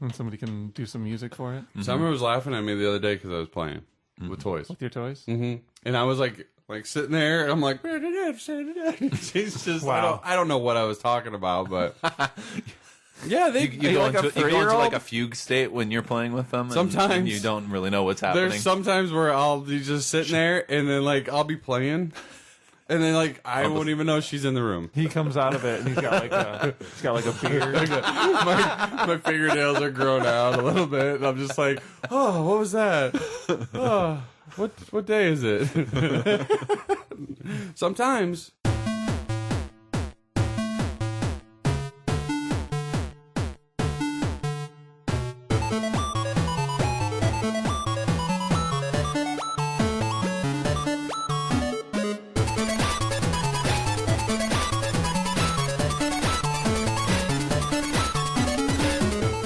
And somebody can do some music for it. Summer was laughing at me the other day because I was playing with toys. With your toys? And I was like sitting there, and I'm like, she's just, Wow. I don't know what I was talking about, but yeah, You go like a into three-year-old? like a fugue state when you're playing with them. Sometimes. and you don't really know what's happening. there's sometimes where I'll be just sitting there, and then like I'll be playing, and then like I won't even know she's in the room. He comes out of it and he's got like a beard. My fingernails are grown out a little bit, and I'm just like, oh, what was that? Oh, what day is it? Sometimes.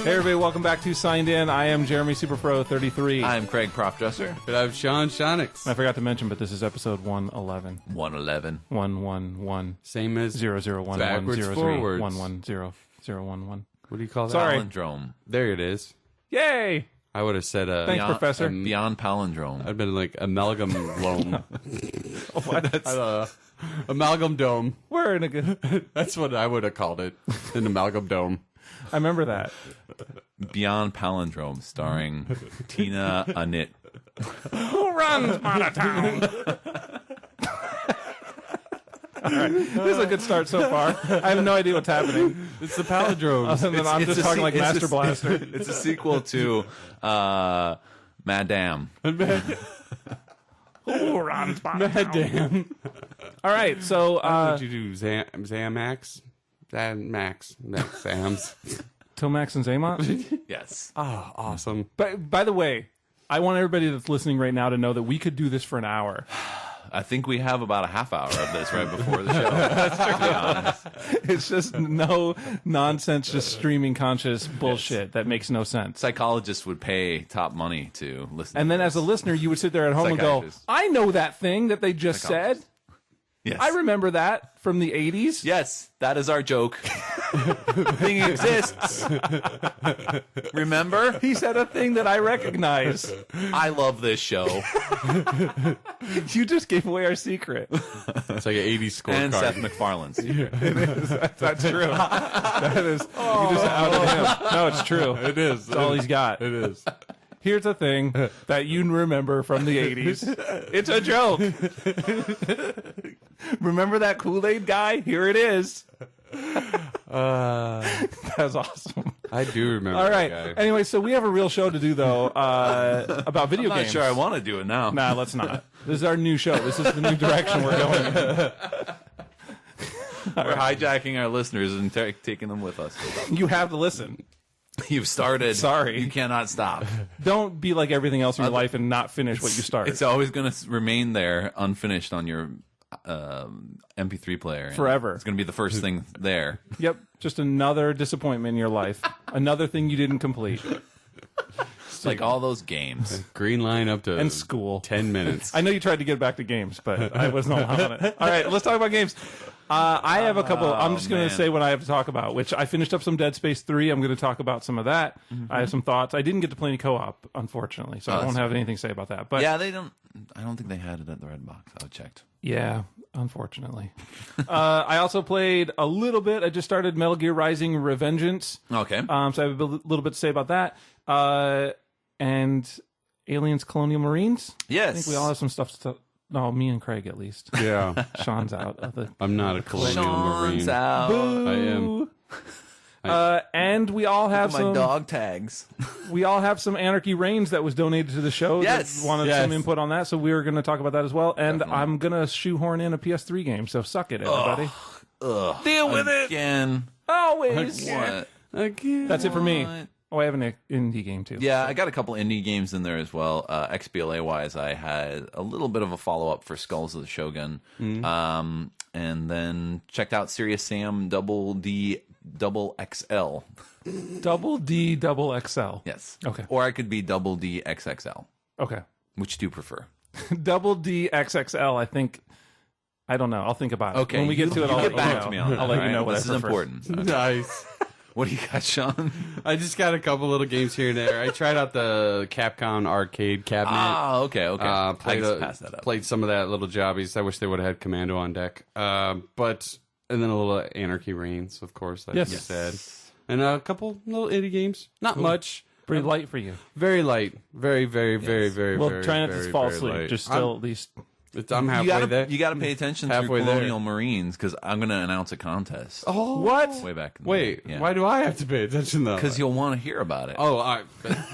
Hey everybody, welcome back to Signed In. I am Jeremy Superpro33. I'm Craig Profdresser. But I'm Sean Shonix. I forgot to mention, but this is episode 111. 111. 111. Same as 0011 backwards, forwards. 110 What do you call that? Sorry. Palindrome. There it is. Yay! I would have said Thanks, Professor. Beyond palindrome. I'd been like amalgam loam. What? Amalgam dome. We're in a good... That's what I would have called it. An amalgam dome. I remember that. Beyond palindrome, starring Tina Anit. Who runs Minotaur? All right. This is a good start so far. I have no idea what's happening. It's the palindrome. Other than I'm just talking like Master Blaster. It's a sequel to Madame. Who runs Minotaur? Damn. All right, so... What did you do? Zamax? Max. Sam's. Tomax and Zaymont? Yes. Oh, awesome. But by the way, I want everybody that's listening right now to know that we could do this for an hour. I think we have about a half hour of this right before the show. To be honest. It's just no nonsense, just streaming conscious bullshit that makes no sense. Psychologists would pay top money to listen. And to then this. as a listener, you would sit there at home and go, Psychiatrist. I know that thing that they just said. Yes. I remember that from the 80s. Yes, that is our joke. Thing exists. Remember? He said a thing that I recognize. I love this show. You just gave away our secret. It's like an 80s scorecard. And Seth MacFarlane's. That's true. That is. You just outed him. No, it's true. It is. That's all he's got. It is. Here's a thing that you remember from the 80s. It's a joke. Remember that Kool-Aid guy? Here it is. That was awesome. I do remember All right. that guy. Anyway, so we have a real show to do, though, about video I'm not games. sure I want to do it now. Nah, let's not. This is our new show. This is the new direction we're going in. We're hijacking our listeners and taking them with us. You have to listen. You've started. Sorry. You cannot stop. Don't be like everything else in your life and not finish what you start. It's always going to remain there unfinished on your MP3 player. Forever. It's going to be the first thing there. Yep. Just another disappointment in your life. Another thing you didn't complete. It's like all those games. Green line up to And school. 10 minutes. I know you tried to get back to games, but I wasn't allowing it. All right, let's talk about games. I have a couple. I'm just going to man. say what I have to talk about, which I finished up some Dead Space 3. I'm going to talk about some of that. I have some thoughts. I didn't get to play any co-op, unfortunately, so I won't have anything to say about that. But Yeah, they don't. I don't think they had it at the Red Box. I checked. yeah, unfortunately. I also played a little bit. I just started Metal Gear Rising Revengeance. Okay. So I have a little bit to say about that. And Aliens Colonial Marines. Yes. I think we all have some stuff to No, me and Craig at least. Yeah. Sean's out of the... I'm not a Colonial Sean's Marine. out. Boo! I am. And we all have My some... dog tags. We all have some Anarchy Reigns that was donated to the show. Yes. That wanted Yes. some input on that, so we were going to talk about that as well. And Definitely. I'm going to shoehorn in a PS3 game, so suck it, everybody. Ugh. Deal with it! Again. Always! What? Again. That's it for me. What? Oh, I have an indie game, too. Yeah, I got a couple indie games in there as well. XBLA wise, I had a little bit of a follow up for Skulls of the Shogun, and then checked out Serious Sam Double D XXL. Double D double XL. Yes. Okay. Or I could be Double D XXL. Okay. Which do you prefer? Double D XXL, I think... I don't know. I'll think about it. Okay. When we get to it, you I'll get let you back know. to me on that. I'll let you all know right? what This I is prefer. important. Nice. What do you got, Sean? I just got a couple little games here and there. I tried out the Capcom Arcade Cabinet. Oh, okay. I guess pass that up. Played some of that little jobbies. I wish they would have had Commando on deck. But and then a little Anarchy Reigns, of course, like you said, and a couple little indie games. Not much. Pretty light for you. Very light. Very, very, very, very, well, very. Try not to fall very asleep. light. Just still at least. I'm halfway there. You got to pay attention to Colonial Marines because I'm going to announce a contest. Oh, what? Way back. In Wait, the day. why do I have to pay attention though? Because you'll want to hear about it. Oh,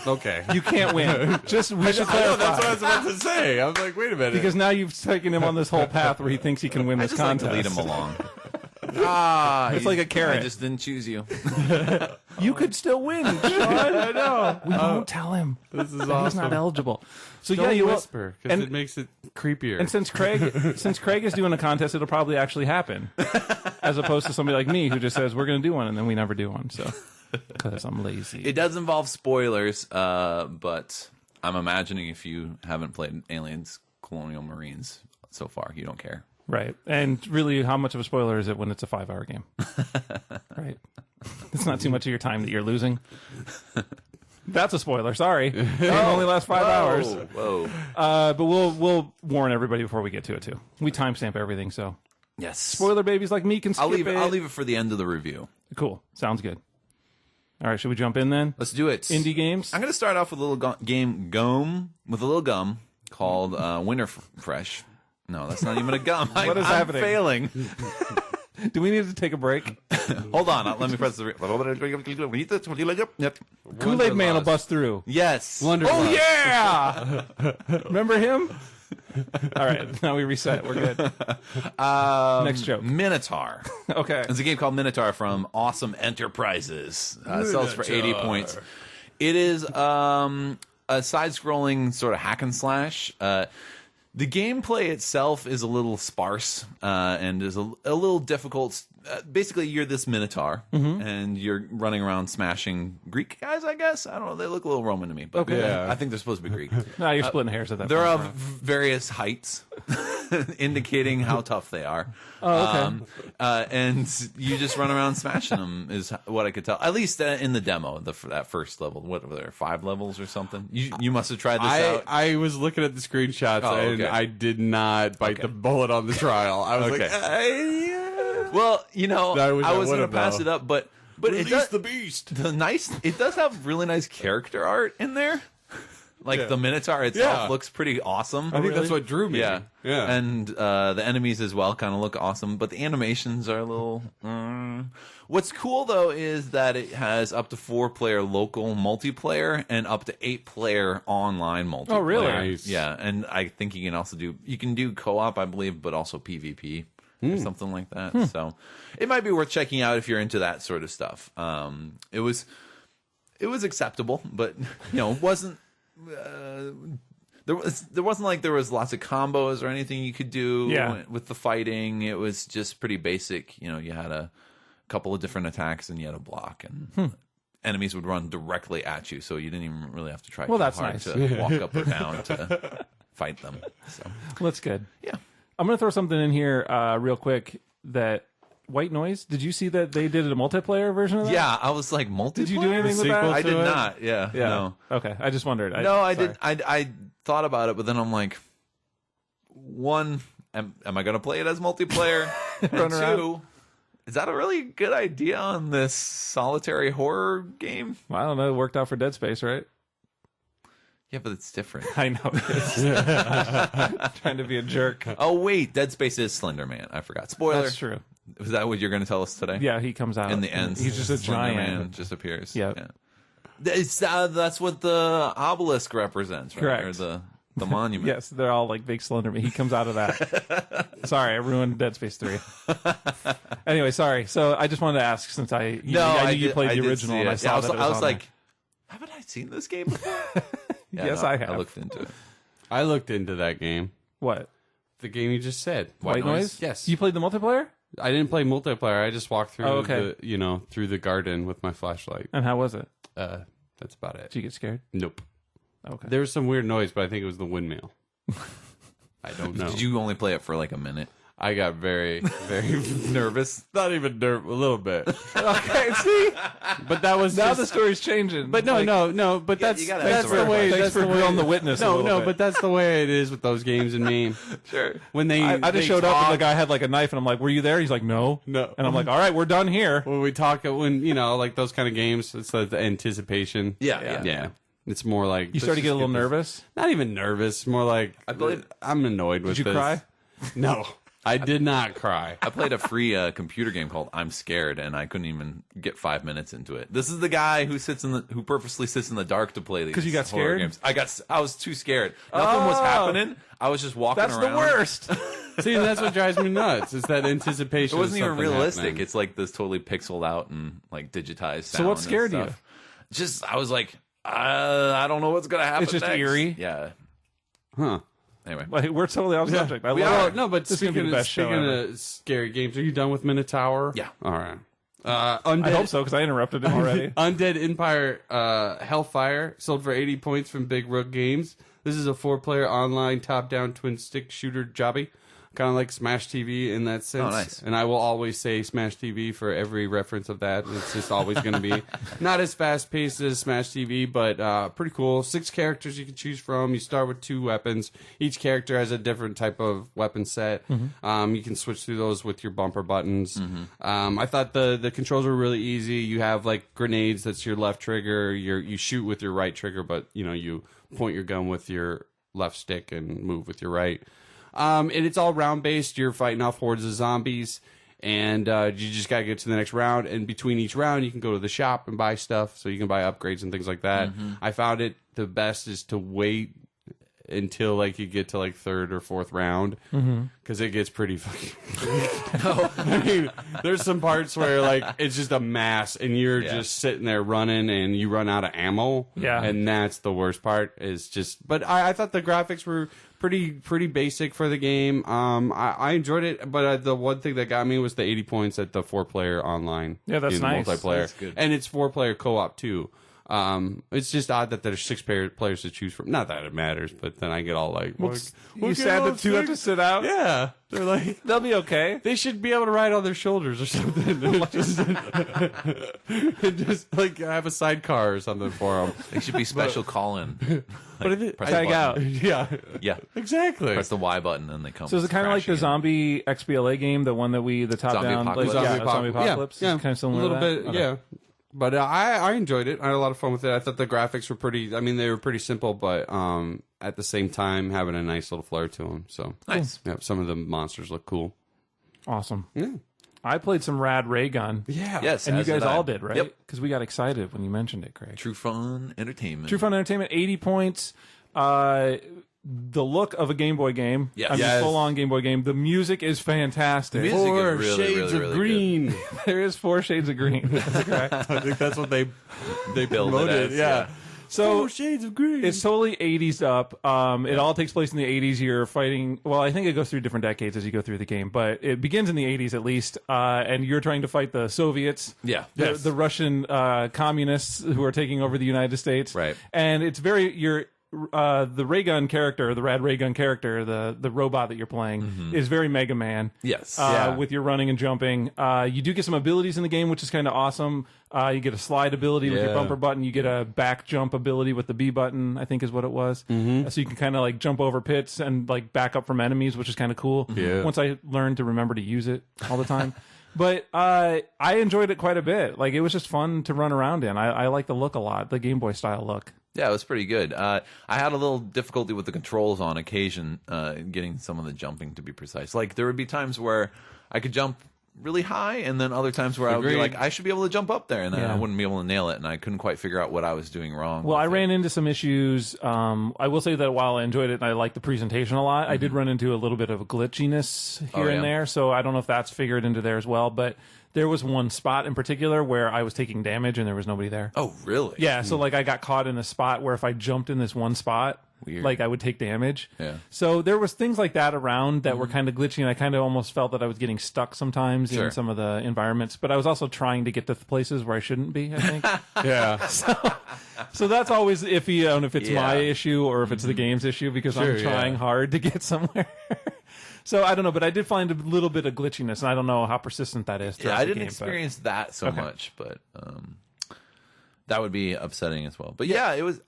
okay. You can't win. Just we should I know, clarify. that's what I was about to say. I was like, wait a minute. Because now you've taken him on this whole path where he thinks he can win I this just contest. like to lead him along. It's like a carrot. I just didn't choose you. You could still win, Sean. I know. We won't tell him. This is He's awesome. not eligible. So Don't you whisper because and- it makes it creepier. And since Craig is doing a contest, it'll probably actually happen, as opposed to somebody like me who just says we're going to do one and then we never do one. So because I'm lazy. It does involve spoilers, but I'm imagining if you haven't played Aliens Colonial Marines so far, you don't care. Right. And really, how much of a spoiler is it when it's a 5-hour game? Right. It's not too much of your time that you're losing. That's a spoiler. Sorry. It only lasts 5 hours. Whoa. But we'll warn everybody before we get to it too. We timestamp everything, so Yes. spoiler babies like me can skip I'll leave it. it for the end of the review. Cool. Sounds good. All right, should we jump in then? Let's do it. Indie games. I'm going to start off with a little gum called Winter Fresh. No, that's not even a gum. What is happening? I'm failing. Do we need to take a break? Hold on. Let me press the... Kool-Aid Man will bust through. Yes. Oh, yeah! Remember him? All right, now we reset. We're good. Next joke. Minotaur. Okay. It's a game called Minotaur from Awesome Enterprises. Sells for 80 points. It is a side-scrolling sort of hack and slash. The gameplay itself is a little sparse and is a little difficult. Basically, you're this Minotaur, and you're running around smashing Greek guys, I guess. I don't know. They look a little Roman to me, but I think they're supposed to be Greek. No, you're splitting hairs at that They're point. of various heights, indicating how tough they are. Oh, okay. And you just run around smashing them, is what I could tell. At least in the demo, that first level. What were there, 5 levels or something? You must have tried this out. I was looking at the screenshots and I did not bite the bullet on the trial. I was like, well, you know, I was going to pass though. it up, but Release it does, the beast. it does have really nice character art in there. Like the Minotaur itself looks pretty awesome. I think that's what drew me. Yeah. Yeah. And the enemies as well kind of look awesome, but the animations are a little... What's cool, though, is that it has up to 4-player local multiplayer and up to 8-player online multiplayer. Oh, really? Nice. Yeah, and I think you can also do co-op, I believe, but also PvP or something like that. So it might be worth checking out if you're into that sort of stuff. It was acceptable, but it wasn't... there wasn't like there was lots of combos or anything you could do with the fighting. It was just pretty basic. You had a couple of different attacks and you had a block, and enemies would run directly at you, so you didn't even really have to try too that's hard nice. to walk up or down to fight them. So That's good. yeah. I'm going to throw something in here real quick. That White Noise, did you see that they did a multiplayer version of that? Yeah, I was like, multiplayer? Did you do anything with that? I did it? not. Yeah. No. Okay, I just wondered. I did. I thought about it, but then I'm like, one, am I going to play it as multiplayer? And Run around. 2, is that a really good idea on this solitary horror game? Well, I don't know. It worked out for Dead Space, right? Yeah, but it's different. I know. Trying to be a jerk. Oh wait, Dead Space is Slender Man. I forgot. Spoiler. That's true. Was that what you're going to tell us today? Yeah, he comes out In the end, He's just a Slender giant. Man just appears. Yep. Yeah. That's what the obelisk represents, right? Correct. Or the monument. Yes, they're all like big Slender Man. He comes out of that. Sorry, I ruined Dead Space 3. Anyway, sorry. So I just wanted to ask, since I knew you played the original, and I saw that it was I was on like, haven't I seen this game before? Yeah, yes, I have. I looked into it. I looked into that game. What? The game you just said. White Noise? Yes. You played the multiplayer? I didn't play multiplayer. I just walked through okay. through the garden with my flashlight. And how was it? That's about it. Did you get scared? Nope. Okay. There was some weird noise, but I think it was the windmill. I don't know. Did you only play it for like a minute? I got very, very Nervous. not even nervous, a little bit. Okay, see, But that was now just, the story's changing. But no. But that's you gotta that's have the way. Thanks That's for the way. grilling the witness. a No, little bit. but that's the way it is with those games and me. Sure. When they, I they just showed up talk, and the guy had like a knife, and I'm like, "Were you there?" He's like, "No." No. And I'm like, "All right, we're done here." When we talk, when like those kind of games, it's like the anticipation. Yeah. It's more like You started to get a little nervous. Not even nervous. More like I'm annoyed with Did you this. cry? No, I did not cry. I played a free computer game called I'm Scared, and I couldn't even get 5 minutes into it. This is the guy who who purposely sits in the dark to play these. 'Cause you got horror scared? games. I was too scared. Nothing was happening. I was just walking That's around. the worst. See, and that's what drives me nuts. It's that anticipation. It wasn't of even something realistic. happening. It's like this totally pixeled out and like digitized. So what sound scared and you? stuff. Just I was like, I don't know what's gonna happen. It's just next. eerie? Yeah. Huh. Anyway, Like, we're totally off subject. I We love are, it. no, but This is gonna be speaking, the of, best show speaking ever. of scary games, are you done with Minotaur? Yeah. All right. Undead, I hope so because I interrupted him already. Undead Empire Hellfire sold for 80 points from Big Rook Games. This is a 4-player online top-down twin-stick shooter jobby. Kind of like Smash TV in that sense. Oh, nice. And I will always say Smash TV for every reference of that. It's just always going to be not as fast-paced as Smash TV, but pretty cool. 6 characters you can choose from. You start with 2 weapons. Each character has a different type of weapon set. You can switch through those with your bumper buttons. I thought the controls were really easy. You have like grenades. That's your left trigger. You shoot with your right trigger, but you point your gun with your left stick and move with your right. And it's all round based. You're fighting off hordes of zombies, and you just gotta get to the next round. And between each round, you can go to the shop and buy stuff, so you can buy upgrades and things like that. I found it the best is to wait until like you get to like 3rd or 4th round, because it gets pretty fucking. I mean, there's some parts where like it's just a mass, and you're just sitting there running, and you run out of ammo. Yeah. And that's the worst part. Is just, but I thought the graphics were pretty basic for the game. I enjoyed it, but the one thing that got me was the 80 points at the 4-player online. Yeah, that's in nice. Multiplayer, That's good. and it's 4-player co-op too. It's just odd that there's 6 players to choose from. Not that it matters, but then I get all like, You sad that 2 have to sit out? Yeah, they're like, They'll be okay. they should be able to ride on their shoulders or something. just like have a sidecar or something for them. they should be special call-in. But if it, press the Tag button. out. yeah, Yeah. exactly. Press the Y button and they come. So is it kind of like the crashing in. zombie XBLA game, the one that the top Zombie down, Apocalypse. zombie apocalypse? Yeah, Is kind of similar a little to that? bit, Okay. yeah. But I enjoyed it. I had a lot of fun with it. I thought the graphics were pretty. I mean, they were pretty simple, but at the same time, having a nice little flair to them. So Nice. yeah, some of the monsters look cool. Awesome. Yeah, I played some Rad Raygun. yeah, Yes, And you as guys I. all did, right? Yep. Because we got excited when you mentioned it, Craig. True Fun Entertainment. True Fun Entertainment, 80 points. The look of a Game Boy game. Yes. I mean, Yes. full-on Game Boy game. The music is fantastic. Music is 4 really, shades really, of really green. There is 4 shades of green. That's correct. I think that's what they Build it promoted. as, Yeah. So 4 shades of green. it's totally 80s up. It all takes place in the 80s. You're fighting. Well, I think it goes through different decades as you go through the game, but it begins in the 80s at least. And you're trying to fight the Soviets. Yeah. The Russian communists who are taking over the United States. Right. And it's the Raygun character, the Rad Raygun character, the robot that you're playing is very Mega Man. Yes. With your running and jumping. You do get some abilities in the game, which is kind of awesome. You get a slide ability with your Yeah. bumper button. You get a back jump ability with the B button, I think is what it was. So you can kind of like jump over pits and like back up from enemies, which is kind of cool. Yeah. Once I learned to remember to use it all the time. But I enjoyed it quite a bit. Like, it was just fun to run around in. I like the look a lot, the Game Boy style look. Yeah, it was pretty good. I had a little difficulty with the controls on occasion, getting some of the jumping to be precise. Like, there would be times where I could jump really high, and then other times where I would be Agreed. like, I should be able to jump up there, and then Yeah. I wouldn't be able to nail it, and I couldn't quite figure out what I was doing wrong. Well, with I it. ran into some issues. I will say that while I enjoyed it and I liked the presentation a lot, I did run into a little bit of glitchiness here and yeah. there. So I don't know if that's figured into there as well. But there was one spot in particular where I was taking damage and there was nobody there. Oh, really? Yeah, so like I got caught in a spot where if I jumped in this one spot, Weird. like I would take damage. Yeah. So there was things like that around that were kind of glitchy, and I kind of almost felt that I was getting stuck sometimes Sure. in some of the environments. But I was also trying to get to the places where I shouldn't be, I think. yeah. So that's always iffy on if it's Yeah. my issue or if it's the game's issue because Sure, I'm trying yeah. hard to get somewhere. So I don't know, but I did find a little bit of glitchiness, and I don't know how persistent that is. Yeah, I didn't experience that so much, but that would be upsetting as well. But yeah, it was.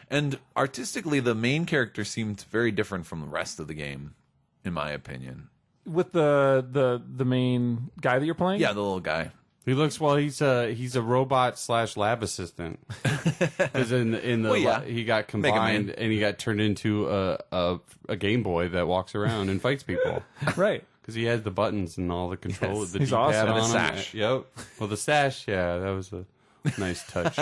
And artistically, the main character seemed very different from the rest of the game, in my opinion. With the main guy that you're playing, Yeah, the little guy. He looks he's a robot / lab assistant. Because in the he got combined and he got turned into a Game Boy that walks around and fights people. right? Because he has the buttons and all the control. Yes. The He's D-pad awesome. on And the him. sash. Yep. Well, the sash, yeah, that was a nice touch.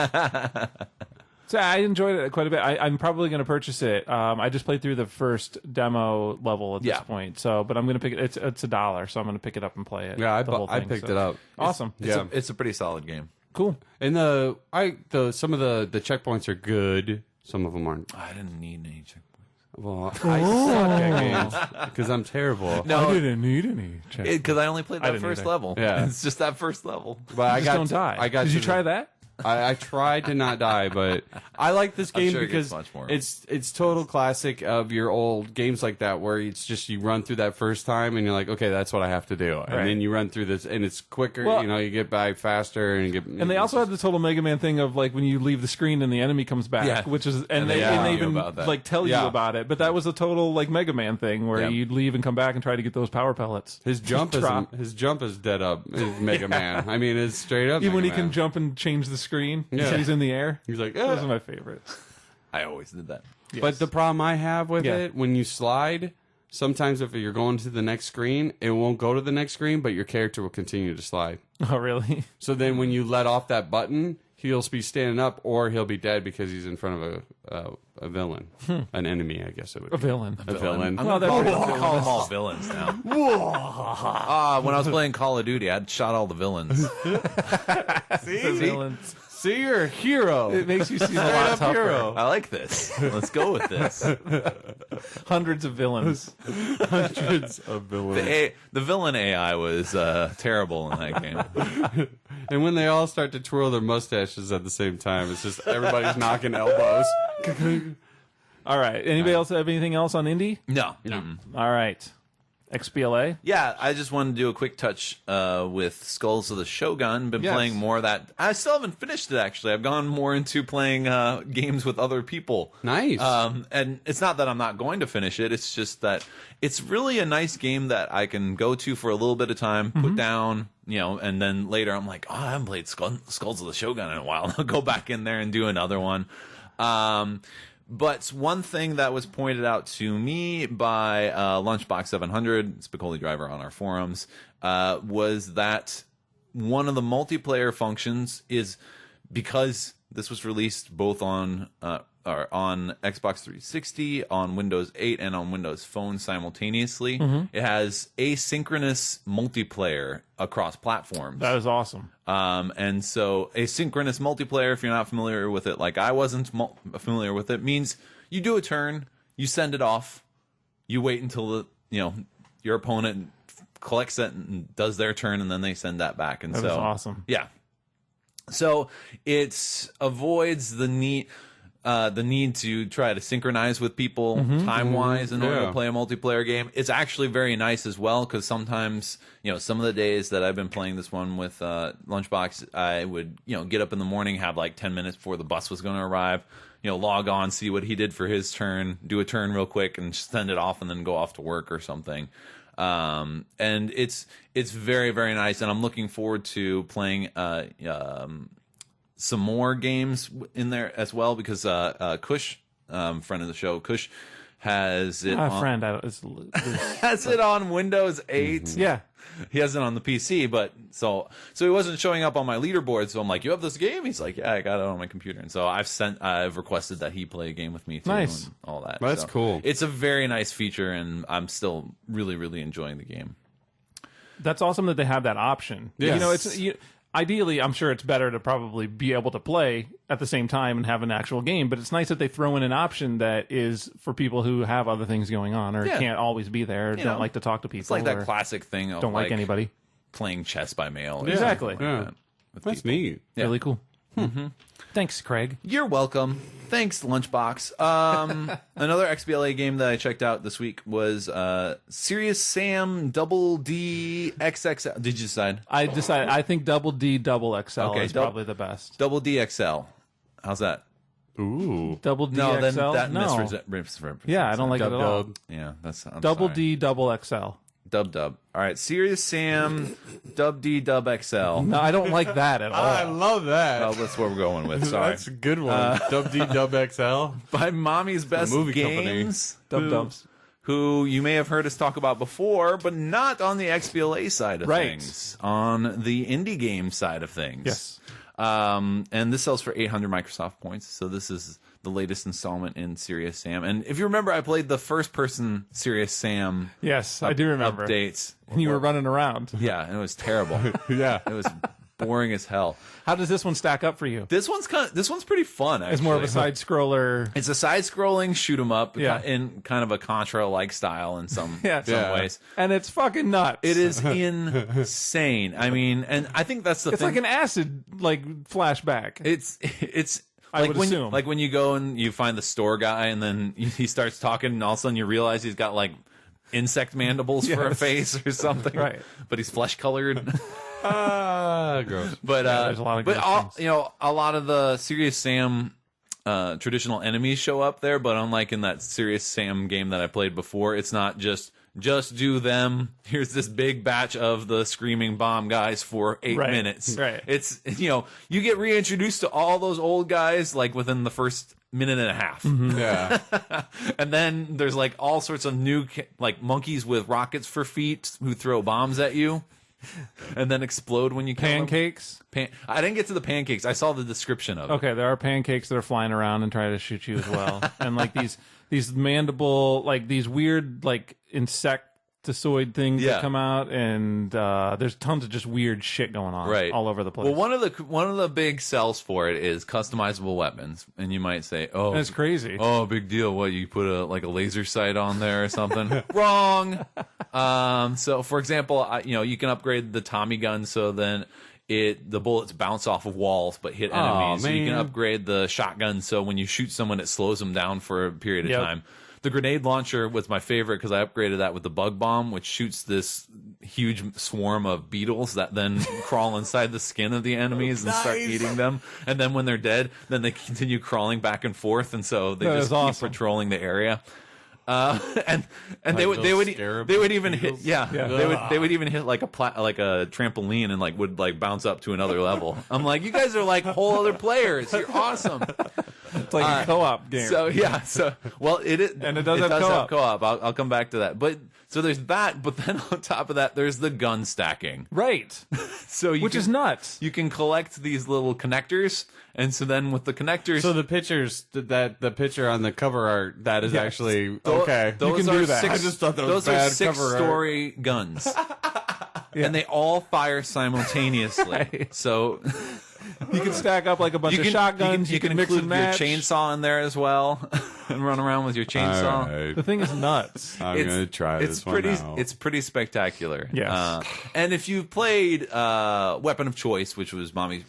So I enjoyed it quite a bit. I'm probably going to purchase it. I just played through the first demo level at this point. So, but I'm going to pick it. It's $1, so I'm going to pick it up and play it. Yeah, I picked it up. Awesome. It's a pretty solid game. Cool. And some of the checkpoints are good. Some of them aren't. I didn't need any checkpoints. Well, I suck at games because I'm terrible. I didn't need any. Because I only played that didn't first either. level. Yeah. It's just that first level. But I Don't die. Did you try that? I tried to not die, but I like this game sure it because gets much more. it's total classic of your old games like that, where it's just you run through that first time and you're like, okay, that's what I have to do, and then you run through this and it's quicker. Well, you get by faster and you get. And they also had the total Mega Man thing of like when you leave the screen and the enemy comes back, Yeah. which is and they they tell you even about that. like tell you about it. But that was a total like Mega Man thing where Yeah. you'd leave and come back and try to get those power pellets. His jump is dead up. Is Mega Man. I mean, it's straight up. Even when he Mega can Man. jump and change the screen, Yeah. so he's in the air. He's like, Those are my favorites. I always did that. But the problem I have with Yeah. it, when you slide, sometimes if you're going to the next screen, it won't go to the next screen, but your character will continue to slide. Oh, really? So then when you let off that button, he'll be standing up or he'll be dead because he's in front of a villain. An enemy, I guess it would be. A villain. A villain. I'm Well, gonna that's call them all villains now. When I was playing Call of Duty, I'd shot all the villains. The villains. See, you're a hero. It makes you seem a lot up tougher. hero. I like this. Let's go with this. Hundreds of villains. Hundreds of villains. The villain AI was terrible in that game. And when they all start to twirl their mustaches at the same time, it's just everybody's knocking elbows. All right. Anybody else have anything else on indie? No. All right. XBLA. Yeah, I just wanted to do a quick touch with Skulls of the Shogun. Been Yes. playing more of that. I still haven't finished it, actually. I've gone more into playing games with other people. Nice. And it's not that I'm not going to finish it. It's just that it's really a nice game that I can go to for a little bit of time, put down, and then later I'm like, oh, I haven't played Skulls of the Shogun in a while. I'll go back in there and do another one. But one thing that was pointed out to me by Lunchbox 700, Spicoli Driver on our forums, was that one of the multiplayer functions is, because this was released both on Xbox 360, on Windows 8, and on Windows Phone simultaneously, it has asynchronous multiplayer across platforms. That is awesome. And so asynchronous multiplayer, if you're not familiar with it, like I wasn't familiar with it, means you do a turn, you send it off, you wait until your opponent collects it and does their turn, and then they send that back. And That is awesome. Yeah. So it avoids the need to try to synchronize with people time-wise in order to play a multiplayer game. It's actually very nice as well, because sometimes, some of the days that I've been playing this one with Lunchbox, I would, get up in the morning, have like 10 minutes before the bus was going to arrive, log on, see what he did for his turn, do a turn real quick, and send it off, and then go off to work or something. And it's very, very nice, and I'm looking forward to playing some more games in there as well, because Kush, friend of the show, Kush has it on, has it on Windows 8. Yeah. He has it on the PC, but so he wasn't showing up on my leaderboard. So I'm like, "You have this game?" He's like, "Yeah, I got it on my computer." And so I've requested that he play a game with me too, Nice. and all that. That's cool. It's a very nice feature, and I'm still really, really enjoying the game. That's awesome that they have that option. Yes. It's ideally, I'm sure it's better to probably be able to play at the same time and have an actual game, but it's nice that they throw in an option that is for people who have other things going on or can't always be there, or don't like to talk to people. It's like that or classic thing of don't like anybody. playing chess by mail. Or Exactly. something like Yeah. that with That's people. neat. Yeah. Really cool. Thank Thanks, Craig. You're welcome. Thanks, Lunchbox. Another XBLA game that I checked out this week was Serious Sam Double D XXL. Did you decide? I decided. I think Double D Double XL is probably the best. Double D XL. How's that? Ooh. Double D No, XL? then that no. misrepresents. Yeah, I don't like it at all. Yeah, that's I'm Double sorry. D Double XL. Dub. All right, Serious Sam Dub D Dub XL. No, I don't like that at all. I love that. Well, that's what we're going with. Sorry. That's a good one. Dub D Dub XL. By Mommy's Best movie Games. Dubs. Who you may have heard us talk about before, but not on the XBLA side of things. On the indie game side of things. Yes. And this sells for 800 Microsoft points, so this is the latest installment in Serious Sam. And if you remember, I played the first-person Serious Sam. Yes, I do remember. Updates. And you were running around. Yeah, and it was terrible. Yeah. It was boring as hell. How does this one stack up for you? This one's pretty fun. Actually. It's more of a side scroller. It's a side-scrolling shoot 'em up, Yeah. in kind of a Contra-like style in some ways. And it's fucking nuts. It is insane. I mean, and I think that's the It's thing. like an acid flashback. It's I like would when assume. like when you go and you find the store guy and then he starts talking and all of a sudden you realize he's got like insect mandibles for a face or something. Right. But he's flesh colored. Gross. But there's a lot of gross things. a lot of the Serious Sam traditional enemies show up there, but unlike in that Serious Sam game that I played before, it's not just do them. Here's this big batch of the screaming bomb guys for 8 minutes. Right. It's you get reintroduced to all those old guys like within the first minute and a half. Yeah. And then there's like all sorts of new like monkeys with rockets for feet who throw bombs at you and then explode when you kill Pancakes? them. I didn't get to the pancakes. I saw the description of it. Okay, there are pancakes that are flying around and try to shoot you as well. And like these mandible, like these weird like insectoid things that come out, and there's tons of just weird shit going on all over the place. Well, one of the big sells for it is customizable weapons, and you might say, "Oh, that's crazy." Oh, big deal! What, you put a laser sight on there or something? Wrong. So, for example, you can upgrade the Tommy gun, so then the bullets bounce off of walls but hit enemies. So you can upgrade the shotgun, so when you shoot someone, it slows them down for a period of time. The grenade launcher was my favorite because I upgraded that with the bug bomb, which shoots this huge swarm of beetles that then crawl inside the skin of the enemies and start eating them. And then when they're dead, then they continue crawling back and forth, and so they just keep patrolling the area. And like they would even hit they would even hit like a trampoline and would bounce up to another level. I'm like, you guys are like whole other players. You're awesome. It's like a co-op game. So it is, and it does have co-op. I'll come back to that. But so there's that, but then on top of that, there's the gun stacking. Right. Which is nuts. You can collect these little connectors, and so then with the connectors, so the pictures the picture on the cover art that is actually okay. Those you can do that. I just thought that was bad cover art. 6-story guns, and they all fire simultaneously. Right. So. You can stack up like a bunch of shotguns. You can mix include and match. your chainsaw in there as well, and run around with your chainsaw. Right. The thing is nuts. I'm gonna try this one now. It's pretty spectacular. Yes. And if you played Weapon of Choice, which was Mommy's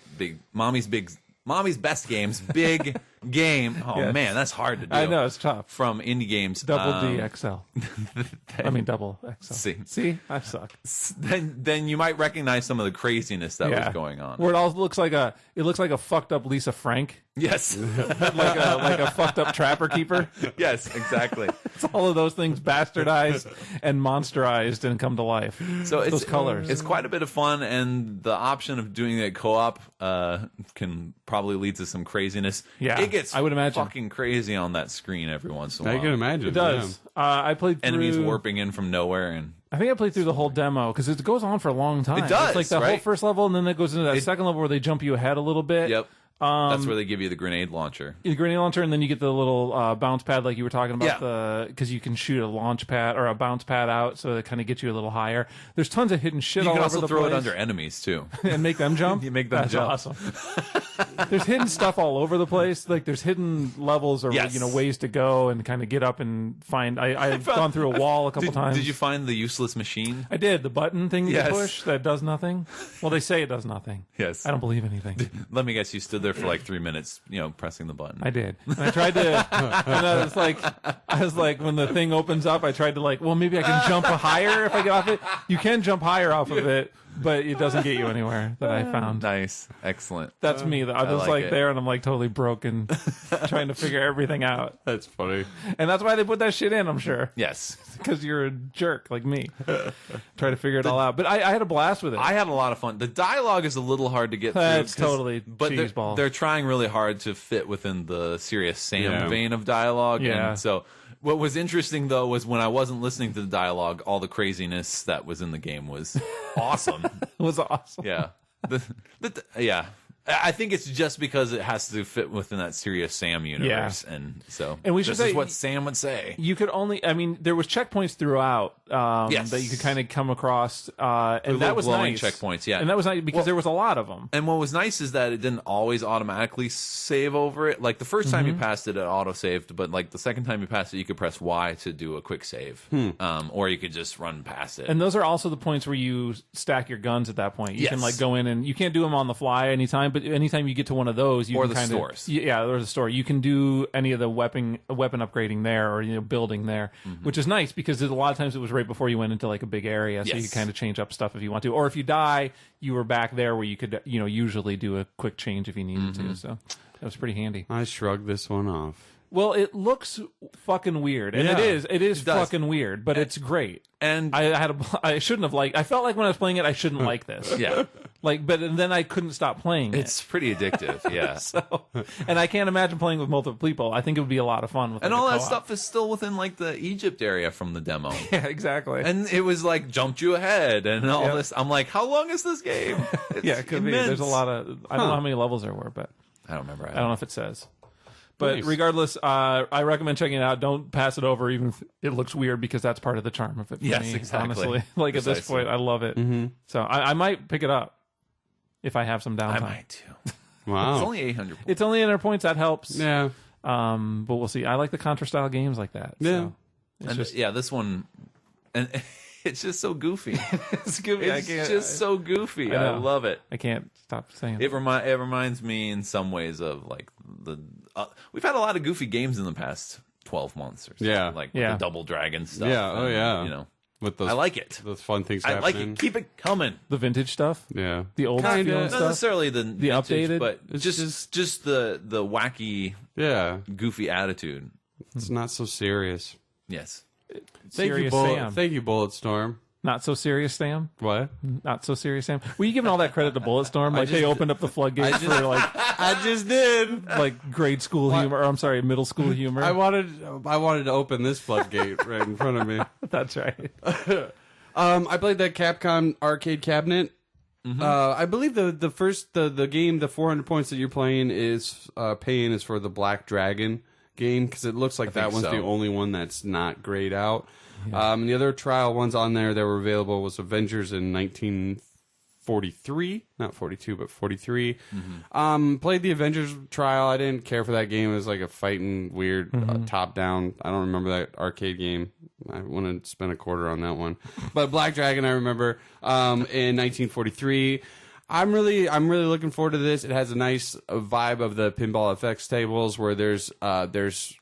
Best Games, big game. Oh man, that's hard to do. I know, it's tough. From indie games, Double D XL. I mean double XL. See, I suck. Then you might recognize some of the craziness that was going on. Where it all looks like a fucked up Lisa Frank. Yes. like a fucked up trapper keeper. Yes, exactly. It's all of those things bastardized and monsterized and come to life. So those colors. It's quite a bit of fun, and the option of doing it co-op can probably lead to some craziness. Yeah, it gets I would imagine fucking crazy on that screen every once in a while. I can imagine. It does. Yeah. I played through enemies warping in from nowhere, and I think I played through the whole demo because it goes on for a long time. It does. It's like the whole right? first level, and then it goes into that second level where they jump you ahead a little bit. Yep. That's where they give you the grenade launcher. The grenade launcher, and then you get the little bounce pad like you were talking about, because you can shoot a launch pad or a bounce pad out, so it kind of gets you a little higher. There's tons of hidden shit all over the place. You can also throw it under enemies, too. And make them jump? You make them That's jump. Awesome. There's hidden stuff all over the place. Like, there's hidden levels or ways to go and kind of get up and find. I've gone through a wall a couple times. Did you find the useless machine? I did. The button thing you push that does nothing. Well, they say it does nothing. Yes. I don't believe anything. Let me guess, you stood there there for like 3 minutes, pressing the button. I did. And I tried to, and I was like, when the thing opens up, I tried to well, maybe I can jump higher if I get off it. You can jump higher off of it, but it doesn't get you anywhere that I found. Nice. Excellent. That's me. I was like there and I'm like totally broken, trying to figure everything out. That's funny. And that's why they put that shit in, I'm sure. Yes. Because you're a jerk like me. Try to figure it all out. But I had a blast with it. I had a lot of fun. The dialogue is a little hard to get through. That's totally but cheeseball. They're trying really hard to fit within the Serious Sam vein of dialogue. Yeah. And so what was interesting, though, was when I wasn't listening to the dialogue, all the craziness that was in the game was awesome. It was awesome. Yeah. Yeah. I think it's just because it has to fit within that Serious Sam universe, and so we should this say, is what Sam would say. You could only, there was checkpoints throughout that you could kind of come across, and that was nice. Checkpoints, yeah, and that was nice because there was a lot of them. And what was nice is that it didn't always automatically save over it. Like the first time you passed it, it auto saved, but like the second time you passed it, you could press Y to do a quick save, or you could just run past it. And those are also the points where you stack your guns at that point. You can go in and you can't do them on the fly anytime, but anytime you get to one of those, you or can the stores. Or the store. You can do any of the weapon upgrading there, or building there, which is nice because a lot of times it was right before you went into like a big area, so you could kind of change up stuff if you want to. Or if you die, you were back there where you could usually do a quick change if you needed to. So that was pretty handy. I shrugged this one off. Well, it looks fucking weird, and it is fucking weird, but it's great. And I shouldn't have I felt like when I was playing it, I shouldn't like this. Yeah. But then I couldn't stop playing it. It's pretty addictive, yeah. And I can't imagine playing with multiple people. I think it would be a lot of fun with and all that stuff is still within like the Egypt area from the demo. Yeah, exactly. And it was like jumped you ahead and all this. I'm like, how long is this game? It could be. There's a lot of I don't know how many levels there were, but I don't remember. I don't know if it says. But regardless, I recommend checking it out. Don't pass it over, even if it looks weird, because that's part of the charm of it. For me, exactly. Honestly, at this point, I love it. So I might pick it up if I have some downtime. I might too. Wow, it's only 800 points. It's only 800 points. That helps. Yeah. But we'll see. I like the Contra style games like that. Yeah. So this one, and it's just so goofy. It's goofy. It's just so goofy. I love it. I can't stop saying it. It reminds me in some ways of like we've had a lot of goofy games in the past 12 months or so. Yeah. Like the Double Dragon stuff. Yeah. Oh, yeah. With those, I like it. Those fun things I happening. like it. Keep it coming. The vintage stuff. Yeah. The old stuff. Not necessarily the vintage, updated, but it's just the wacky, goofy attitude. It's not so serious. Yes. Thank you, Bulletstorm. Not so serious, Sam. What? Not so serious, Sam. Were you giving all that credit to Bulletstorm? Like they opened up the floodgates for like I just did grade school humor. Or I'm sorry, middle school humor. I wanted to open this floodgate right in front of me. That's right. I played that Capcom Arcade Cabinet. I believe the game, the 400 points that you're playing is paying is for the Black Dragon game, because it looks like that one's the only one that's not grayed out. Yeah. The other trial ones on there that were available was Avengers in 1943, not 42, but 43. Played the Avengers trial. I didn't care for that game. It was like a fighting weird top down. I don't remember that arcade game. I want to spend a quarter on that one. But Black Dragon, I remember in 1943. I'm really looking forward to this. It has a nice vibe of the Pinball FX tables, where there's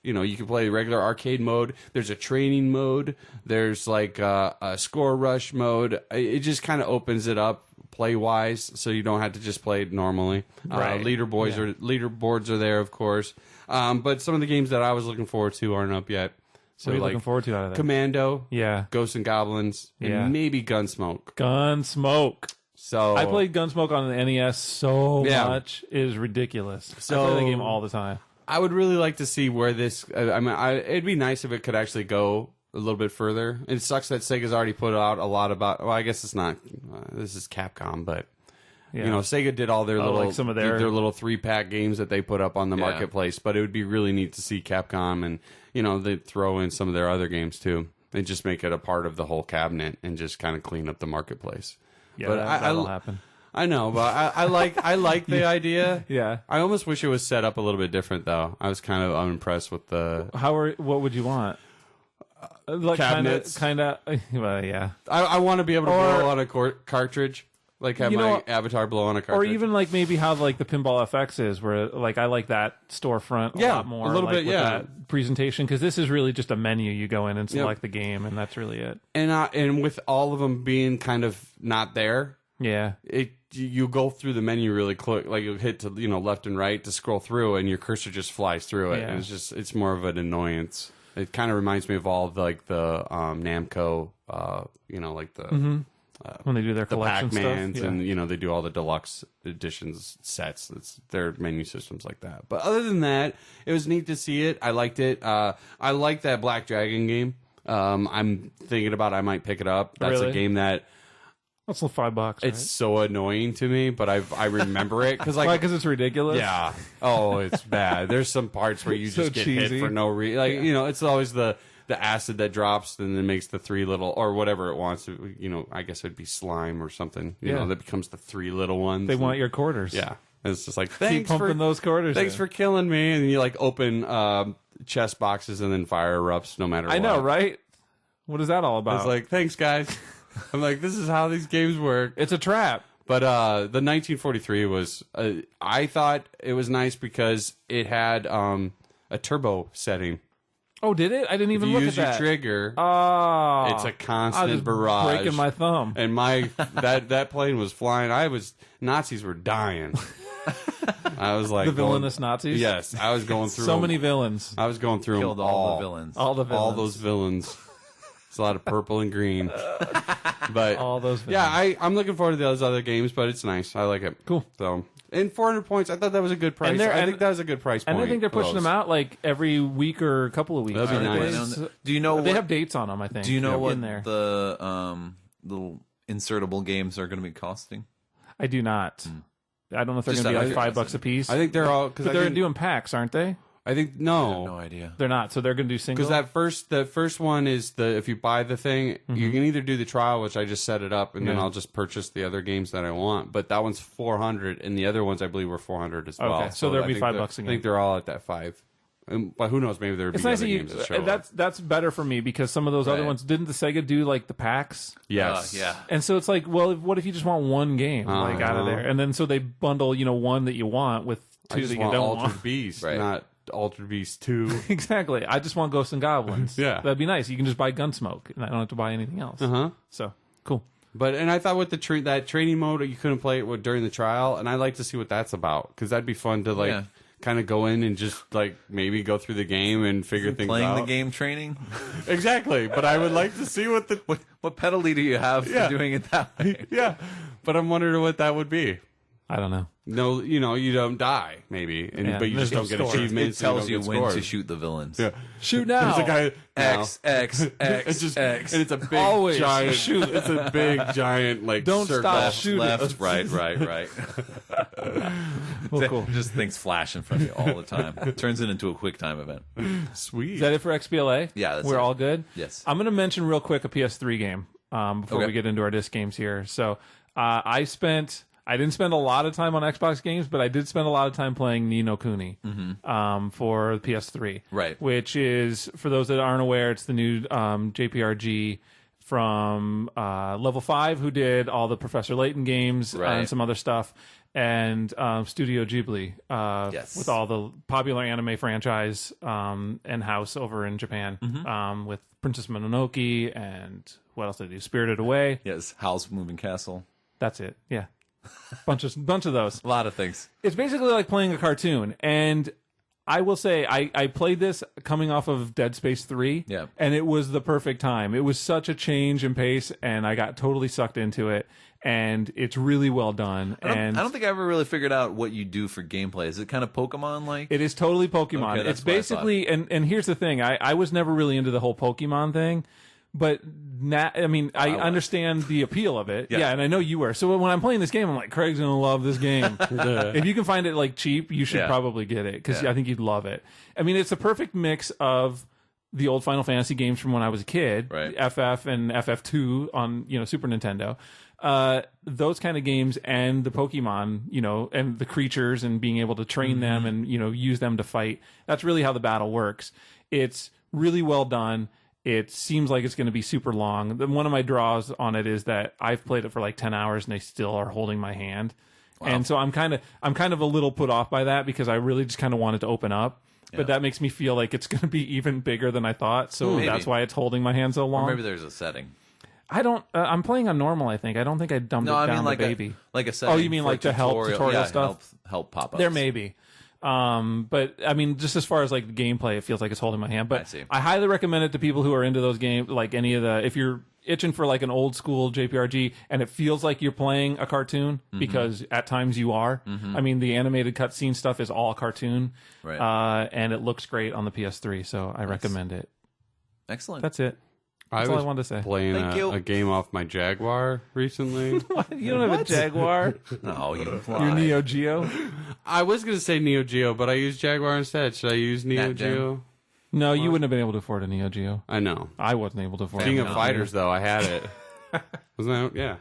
you can play regular arcade mode. There's a training mode. There's like a score rush mode. It just kind of opens it up play wise, so you don't have to just play it normally. Right. Leaderboards are there, of course. But some of the games that I was looking forward to aren't up yet. So what are you looking forward to out of that? Commando, Ghosts and Goblins, and maybe Gunsmoke. Gunsmoke. So I played Gunsmoke on the NES so much. It is ridiculous. So I play the game all the time. I would really like to see where this... it'd be nice if it could actually go a little bit further. It sucks that Sega's already put out a lot about... Well, I guess it's not... this is Capcom, but... Sega did all their some of their little 3-pack games that they put up on the marketplace, but it would be really neat to see Capcom and, they throw in some of their other games too. And just make it a part of the whole cabinet and just kind of clean up the marketplace. Yeah, but that'll happen. I know, but I like the idea. Yeah. I almost wish it was set up a little bit different, though. I was kind of unimpressed with the... What would you want? Cabinets. Kind of, well, yeah. I want to be able to roll on a cartridge. Like have my avatar blow on a cartridge. Or even like maybe how like the Pinball FX is, where like I like that storefront a lot more. A little bit, with that presentation, because this is really just a menu. You go in and select the game, and that's really it. And with all of them being kind of not there, you go through the menu really quick. Like you hit to left and right to scroll through, and your cursor just flies through it, and it's more of an annoyance. It kind of reminds me of all like the Namco, like the. When they do their collection Pac-Mans stuff, and they do all the deluxe editions sets. It's their menu systems like that. But other than that, it was neat to see it. I liked it. I like that Black Dragon game. I'm thinking about I might pick it up. That's a game that that's like $5. It's so annoying to me, but I remember it because because it's ridiculous. Yeah. Oh, it's bad. There's some parts where you just get hit for no reason. Like it's always the acid that drops and then makes the three little or whatever it wants to, I guess it'd be slime or something, that becomes the three little ones. They want your quarters. Yeah. And it's just like, thanks Keep pumping those quarters. Thanks for killing me. And you like open chest boxes and then fire erupts no matter what. I know, right? What is that all about? It's like, thanks guys. I'm like, this is how these games work. It's a trap. But the 1943 was, I thought it was nice because it had a turbo setting. Oh, did it? I didn't even look at that. Use your trigger. Oh, it's a constant barrage. Breaking my thumb. And that plane was flying. Nazis were dying. I was like the villainous Nazis. Yes, I was going through so many villains. I was going through Killed them all the villains. All those villains. It's a lot of purple and green. But all those villains. Yeah, I'm looking forward to those other games, but it's nice. I like it. Cool. So. And 400 points, I thought that was a good price. I think that was a good price point. And I think they're pushing them out like every week or a couple of weeks. That'd be nice. Do you know they have dates on them, I think. Do you know what the little insertable games are going to be costing? I do not. I don't know if they're going to be like $5 a piece. I think they're all... But they're doing packs, aren't they? I think I have no idea. They're not. So they're going to do single. Because the first one is if you buy the thing, you can either do the trial, which I just set it up, and then I'll just purchase the other games that I want. But that one's $400, and the other ones I believe were $400 as well. Okay, so there'll be $5 again. I think they're all at that $5. But who knows? Maybe there'll be other games that show up. That's better for me because some of those other ones didn't the Sega do like the packs? Yes. Yeah. And so it's like, well, what if you just want one game like out of there, and then so they bundle one that you want with two that you don't want. Altered Beast, not Altered Beast 2. Exactly. I just want Ghosts and Goblins. Yeah. That'd be nice. You can just buy Gunsmoke, and I don't have to buy anything else. So, cool. And I thought with that training mode, you couldn't play it during the trial, and I'd like to see what that's about, because that'd be fun to, kind of go in and just, maybe go through the game and figure things out. Playing the game training? Exactly. But I would like to see what penalty do you have for doing it that way? Yeah. But I'm wondering what that would be. I don't know. No, you don't die, maybe, but you just don't get achievements. It tells you when to shoot the villains. Yeah. Shoot now. There's a guy X. and it's a big Always giant shoot. It's a big giant don't circle. stop shooting. Left, right. Well, cool. Just things flash in front of you all the time. It turns it into a quick time event. Sweet. Is that it for XBLA? Yeah, we're all good. Yes. I'm going to mention real quick a PS3 game before we get into our disc games here. So I didn't spend a lot of time on Xbox games, but I did spend a lot of time playing Ni No Kuni for the PS3. Right. Which is, for those that aren't aware, it's the new JPRG from Level 5, who did all the Professor Layton games and some other stuff, and Studio Ghibli with all the popular anime franchise and house over in Japan with Princess Mononoke and what else did they do? Spirited Away. Yes, Howl's Moving Castle. That's it. Yeah. bunch of those. A lot of things. It's basically like playing a cartoon. And I will say, I played this coming off of Dead Space 3. Yeah. And it was the perfect time. It was such a change in pace, and I got totally sucked into it. And it's really well done. I don't think I ever really figured out what you do for gameplay. Is it kind of Pokemon-like? It is totally Pokemon. Okay, it's basically, and here's the thing. I was never really into the whole Pokemon thing. But I understand the appeal of it. Yeah, and I know you were. So when I'm playing this game, I'm like, Craig's going to love this game. If you can find it cheap, you should probably get it, because I think you'd love it. I mean, it's a perfect mix of the old Final Fantasy games from when I was a kid, FF and FF2 on Super Nintendo. Those kind of games, and the Pokemon, and the creatures, and being able to train them and use them to fight. That's really how the battle works. It's really well done. It seems like it's going to be super long. One of my draws on it is that I've played it for like 10 hours and they still are holding my hand. Wow. And so I'm kind of a little put off by that because I really just kind of want it to open up. But that makes me feel like it's going to be even bigger than I thought. So that's why it's holding my hand so long. Or maybe there's a setting. I don't. I'm playing on normal. I think. I don't think I dumbed it down like the baby. Like a setting. Oh, you mean like the tutorial stuff? Help pop-ups. There may be. But I mean, just as far as like the gameplay, it feels like it's holding my hand. But I highly recommend it to people who are into those games, like any of the. If you're itching for like an old school JPRG and it feels like you're playing a cartoon because at times you are. I mean, the animated cutscene stuff is all cartoon, right? And it looks great on the PS3, so I recommend it. Excellent. That's it. That's all I wanted to say. Playing a game off my Jaguar recently. You don't have a Jaguar? No, you fly. Your Neo Geo? I was going to say Neo Geo, but I used Jaguar instead. Should I use Neo Geo? No, you wouldn't have been able to afford a Neo Geo. I know. I wasn't able to afford King a of Fighters, though, I had it. Wasn't that? Yeah.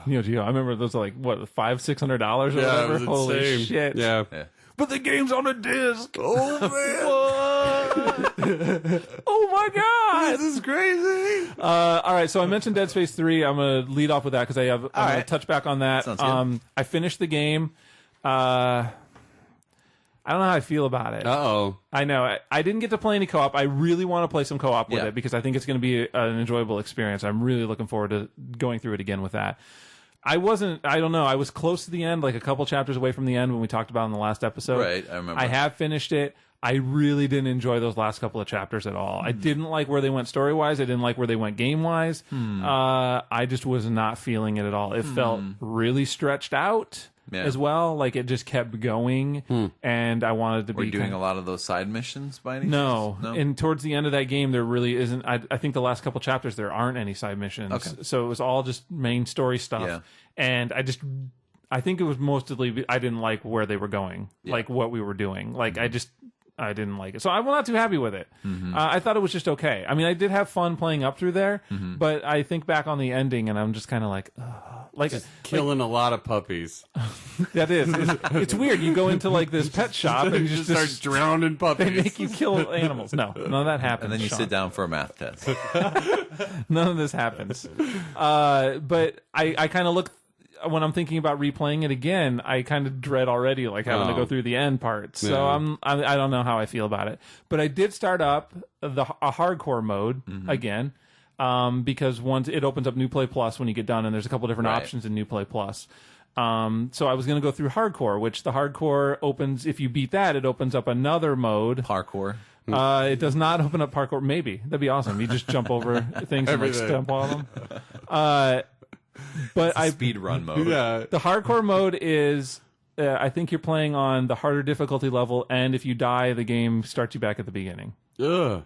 Neo Geo. I remember those are like, what, $500-$600 or whatever? It was Holy insane. shit. Yeah. But the game's on a disc. Oh, man. Oh, my God. This is crazy. All right, so I mentioned Dead Space 3. I'm going to lead off with that because I'm going to touch back on that. Sounds good. I finished the game. I don't know how I feel about it. Uh-oh. I know. I didn't get to play any co-op. I really want to play some co-op with it because I think it's going to be an enjoyable experience. I'm really looking forward to going through it again with that. I don't know. I was close to the end, like a couple chapters away from the end when we talked about it in the last episode. Right, I remember. I have finished it. I really didn't enjoy those last couple of chapters at all. I didn't like where they went story-wise. I didn't like where they went game-wise. I just was not feeling it at all. It felt really stretched out as well. Like it just kept going, and I wanted to be doing a lot of those side missions by any no. chance? No. And towards the end of that game, there really isn't. I think the last couple chapters there aren't any side missions. Okay. So it was all just main story stuff. Yeah. And I think it was mostly I didn't like where they were going, like what we were doing. Like I didn't like it. So I'm not too happy with it. I thought it was just okay. I mean, I did have fun playing up through there, but I think back on the ending and I'm just kind of like Killing a lot of puppies. That is. It's weird. You go into like this pet shop and you just start drowning puppies. They make you kill animals. No, none of that happens. And then you Sean. sit down for a math test. None of this happens. But I kind of look, when I'm thinking about replaying it again, I kind of dread already like having to go through the end part. So I don't know how I feel about it. But I did start up a hardcore mode again. Because once it opens up New Play Plus when you get done, and there's a couple different options in New Play Plus. So I was going to go through hardcore, which the hardcore opens, if you beat that, it opens up another mode. Parkour. It does not open up parkour. Maybe. That'd be awesome. You just jump over things and like stomp on them. But Speed run mode. Yeah. The hardcore mode is, I think you're playing on the harder difficulty level, and if you die, the game starts you back at the beginning. Ugh.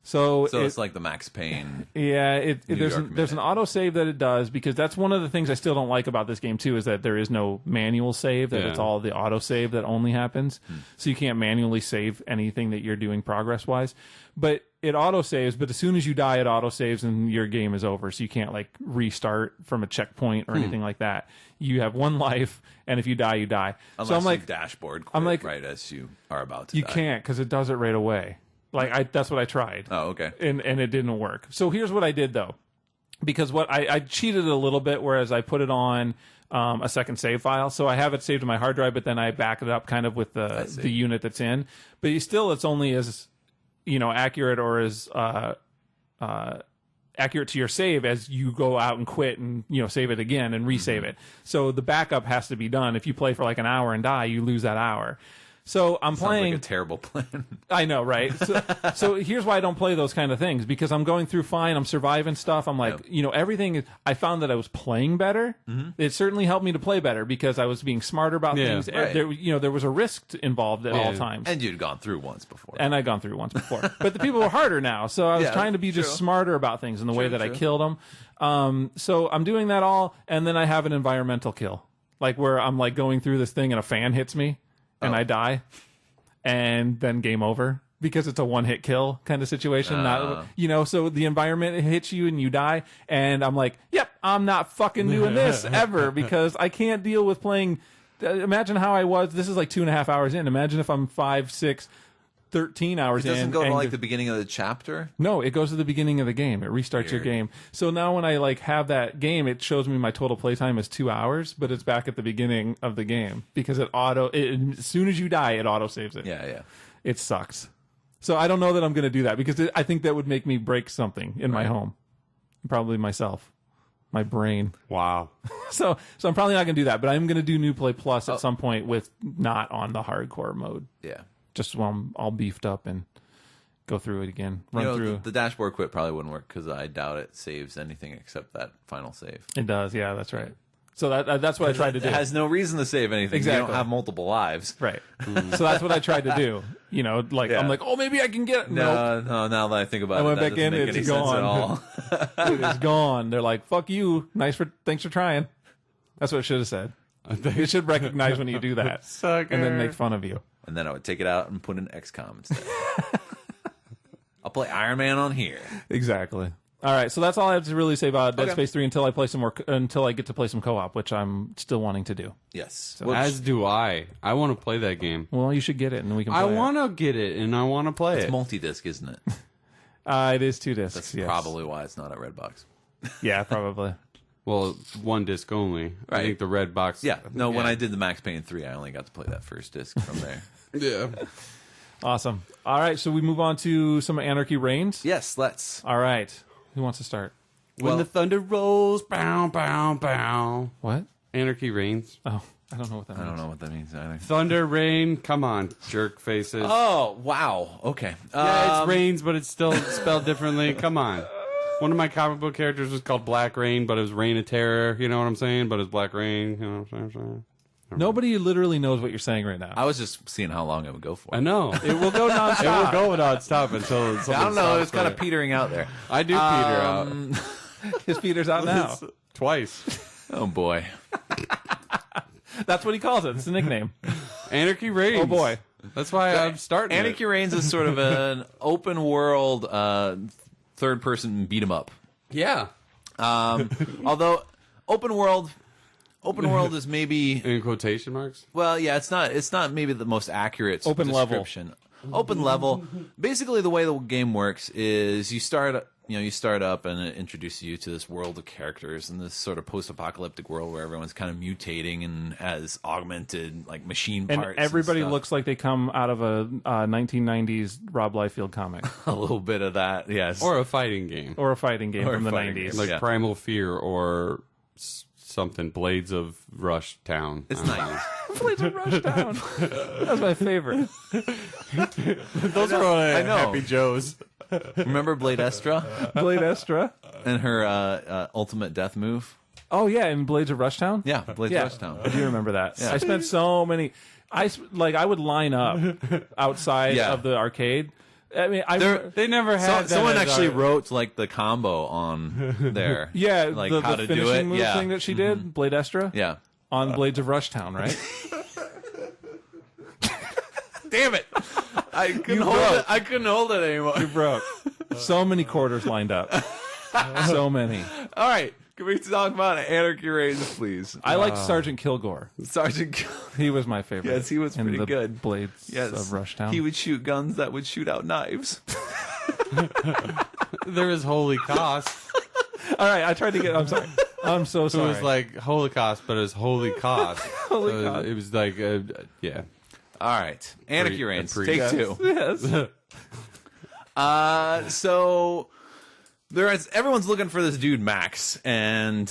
So it's like the Max Payne. Yeah, there's an autosave that it does, because that's one of the things I still don't like about this game too, is that there is no manual save, that it's all the autosave that only happens. So you can't manually save anything that you're doing progress-wise. But it autosaves, but as soon as you die, it autosaves and your game is over. So you can't like restart from a checkpoint or anything like that. You have one life, and if you die, you die. Unless so I'm like, you dashboard quit right as you are about to die. You can't, because it does it right away. Like that's what I tried. Oh, okay. And it didn't work. So here's what I did though, because what I cheated a little bit, whereas I put it on a second save file. So I have it saved to my hard drive, but then I back it up kind of with the unit that's in. But it's only as accurate or as accurate to your save as you go out and quit and save it again and resave it. So the backup has to be done. If you play for like an hour and die, you lose that hour. So I'm playing. Sounds like a terrible plan. I know, right? So here's why I don't play those kind of things, because I'm going through fine. I'm surviving stuff. I'm like, everything. I found that I was playing better. It certainly helped me to play better because I was being smarter about things. Right. There was a risk involved at all times. And you'd gone through once before. And I'd gone through once before. But the people were harder now. So I was trying to be just smarter about things in the way that I killed them. So I'm doing that all. And then I have an environmental kill, like where I'm like going through this thing and a fan hits me. And I die, and then game over, because it's a one-hit kill kind of situation. So the environment hits you and you die, and I'm like, yep, I'm not fucking doing this ever, because I can't deal with playing. Imagine how I was. This is like 2.5 hours in. Imagine if I'm 5, 6. 13 hours It doesn't in. go to and like the beginning of the chapter? No, it goes to the beginning of the game. It restarts your game. So now when I like have that game, it shows me my total playtime is 2 hours, but it's back at the beginning of the game because as soon as you die, it auto saves it. Yeah, yeah. It sucks. So I don't know that I'm going to do that because I think that would make me break something in my home. Probably myself. My brain. Wow. So I'm probably not going to do that, but I'm going to do New Play Plus at some point with not on the hardcore mode. Yeah. Just when I'm all beefed up and go through it again. Run through. The dashboard quit probably wouldn't work because I doubt it saves anything except that final save. It does, yeah, that's right. So that's what I tried to do. It has no reason to save anything. Exactly. You don't have multiple lives. Right. So that's what I tried to do. You know, like I'm like, oh, maybe I can get it. No, now that I think about it, I went that back in, doesn't make it's any sense at gone. all. It is gone. They're like, fuck you. Thanks for trying. That's what it should have said. It should recognize when you do that Sucker. and then make fun of you. And then I would take it out and put in XCOM instead. I'll play Iron Man on here. Exactly. All right, so that's all I have to really say about Dead Space 3 until I play some more, until I get to play some co-op, which I'm still wanting to do. Yes. As do I. I want to play that game. Well, you should get it, and we can. I want to get it, and I want to play It's it. multi-disc, isn't it? It is 2 discs. That's yes. probably why it's not at Redbox. Yeah, probably. Well, 1 disc only. I Right. think the red box. Yeah. No, when I did the Max Payne 3, I only got to play that first disc from there. Yeah. Awesome. All right, so we move on to some Anarchy Reigns. Yes, let's. All right, who wants to start? When the thunder rolls, bow, bow, bow. What? Anarchy Reigns. Oh, I don't know what that means. I don't know what that means either. Thunder, rain. Come on, jerk faces. Oh, wow. Okay. Yeah, it's Reigns, but it's still spelled differently. Come on. One of my comic book characters was called Black Rain, but it was Reign of Terror. You know what I'm saying? But it's Black Rain. You know what I'm saying? Nobody literally knows what you're saying right now. I was just seeing how long it would go for. I know. It will go nonstop. It will go without stop until something I don't know. It was kind stops of petering out there. I do peter out. His Peter's out now. Twice. Oh, boy. That's what he calls it. It's a nickname. Anarchy Reigns. Oh boy. That's why I'm starting Anarchy it. Reigns is sort of an open world, third person beat 'em up. Yeah. Although open world is maybe, In quotation marks? well, yeah, it's not maybe the most accurate Open level. description. Open level. Basically, the way the game works is you start up and it introduces you to this world of characters in this sort of post-apocalyptic world where everyone's kind of mutating and has augmented like machine parts. And everybody stuff. looks like they come out of a 1990s Rob Liefeld comic a little bit of that, yes. Or a fighting game. or a fighting game Or a from the fighting 90s. game. Like Yeah. Primal Fear or something. Blades of Rush Town. It's 90s. Blades of Rushdown. That's my favorite. Those are all I know. Happy Joes. Remember Blade Estra Blade Estra. and her ultimate death move? Oh yeah, in Blades of Rushtown. Yeah, Blades Yeah, of Rushtown. I do remember that. I spent so many. I would line up outside Yeah. of the arcade. I mean, They never had that Someone as actually our- wrote like the combo on there. yeah, like the how to do finishing it. move Yeah, thing that she did, Blade Estra, yeah. on Blades of Rushtown, right? Damn it! I couldn't hold broke. it. I couldn't hold it anymore. You broke. So many quarters lined up. So many. All right, can we talk about Anarchy Reigns, please? I liked Sergeant Kilgore. Sergeant. He was my favorite. Yes, he was in pretty the good. Blades Yes, of Rushtown. He would shoot guns that would shoot out knives. There is Holocaust. All right, I tried to get. I'm sorry. I'm so So sorry. it was like Holocaust, but it was Holy Cost. Holy So cost. it was like, yeah. All right, Anarchy Reigns, pre- take yes. 2. Yes. So everyone's looking for this dude Max, and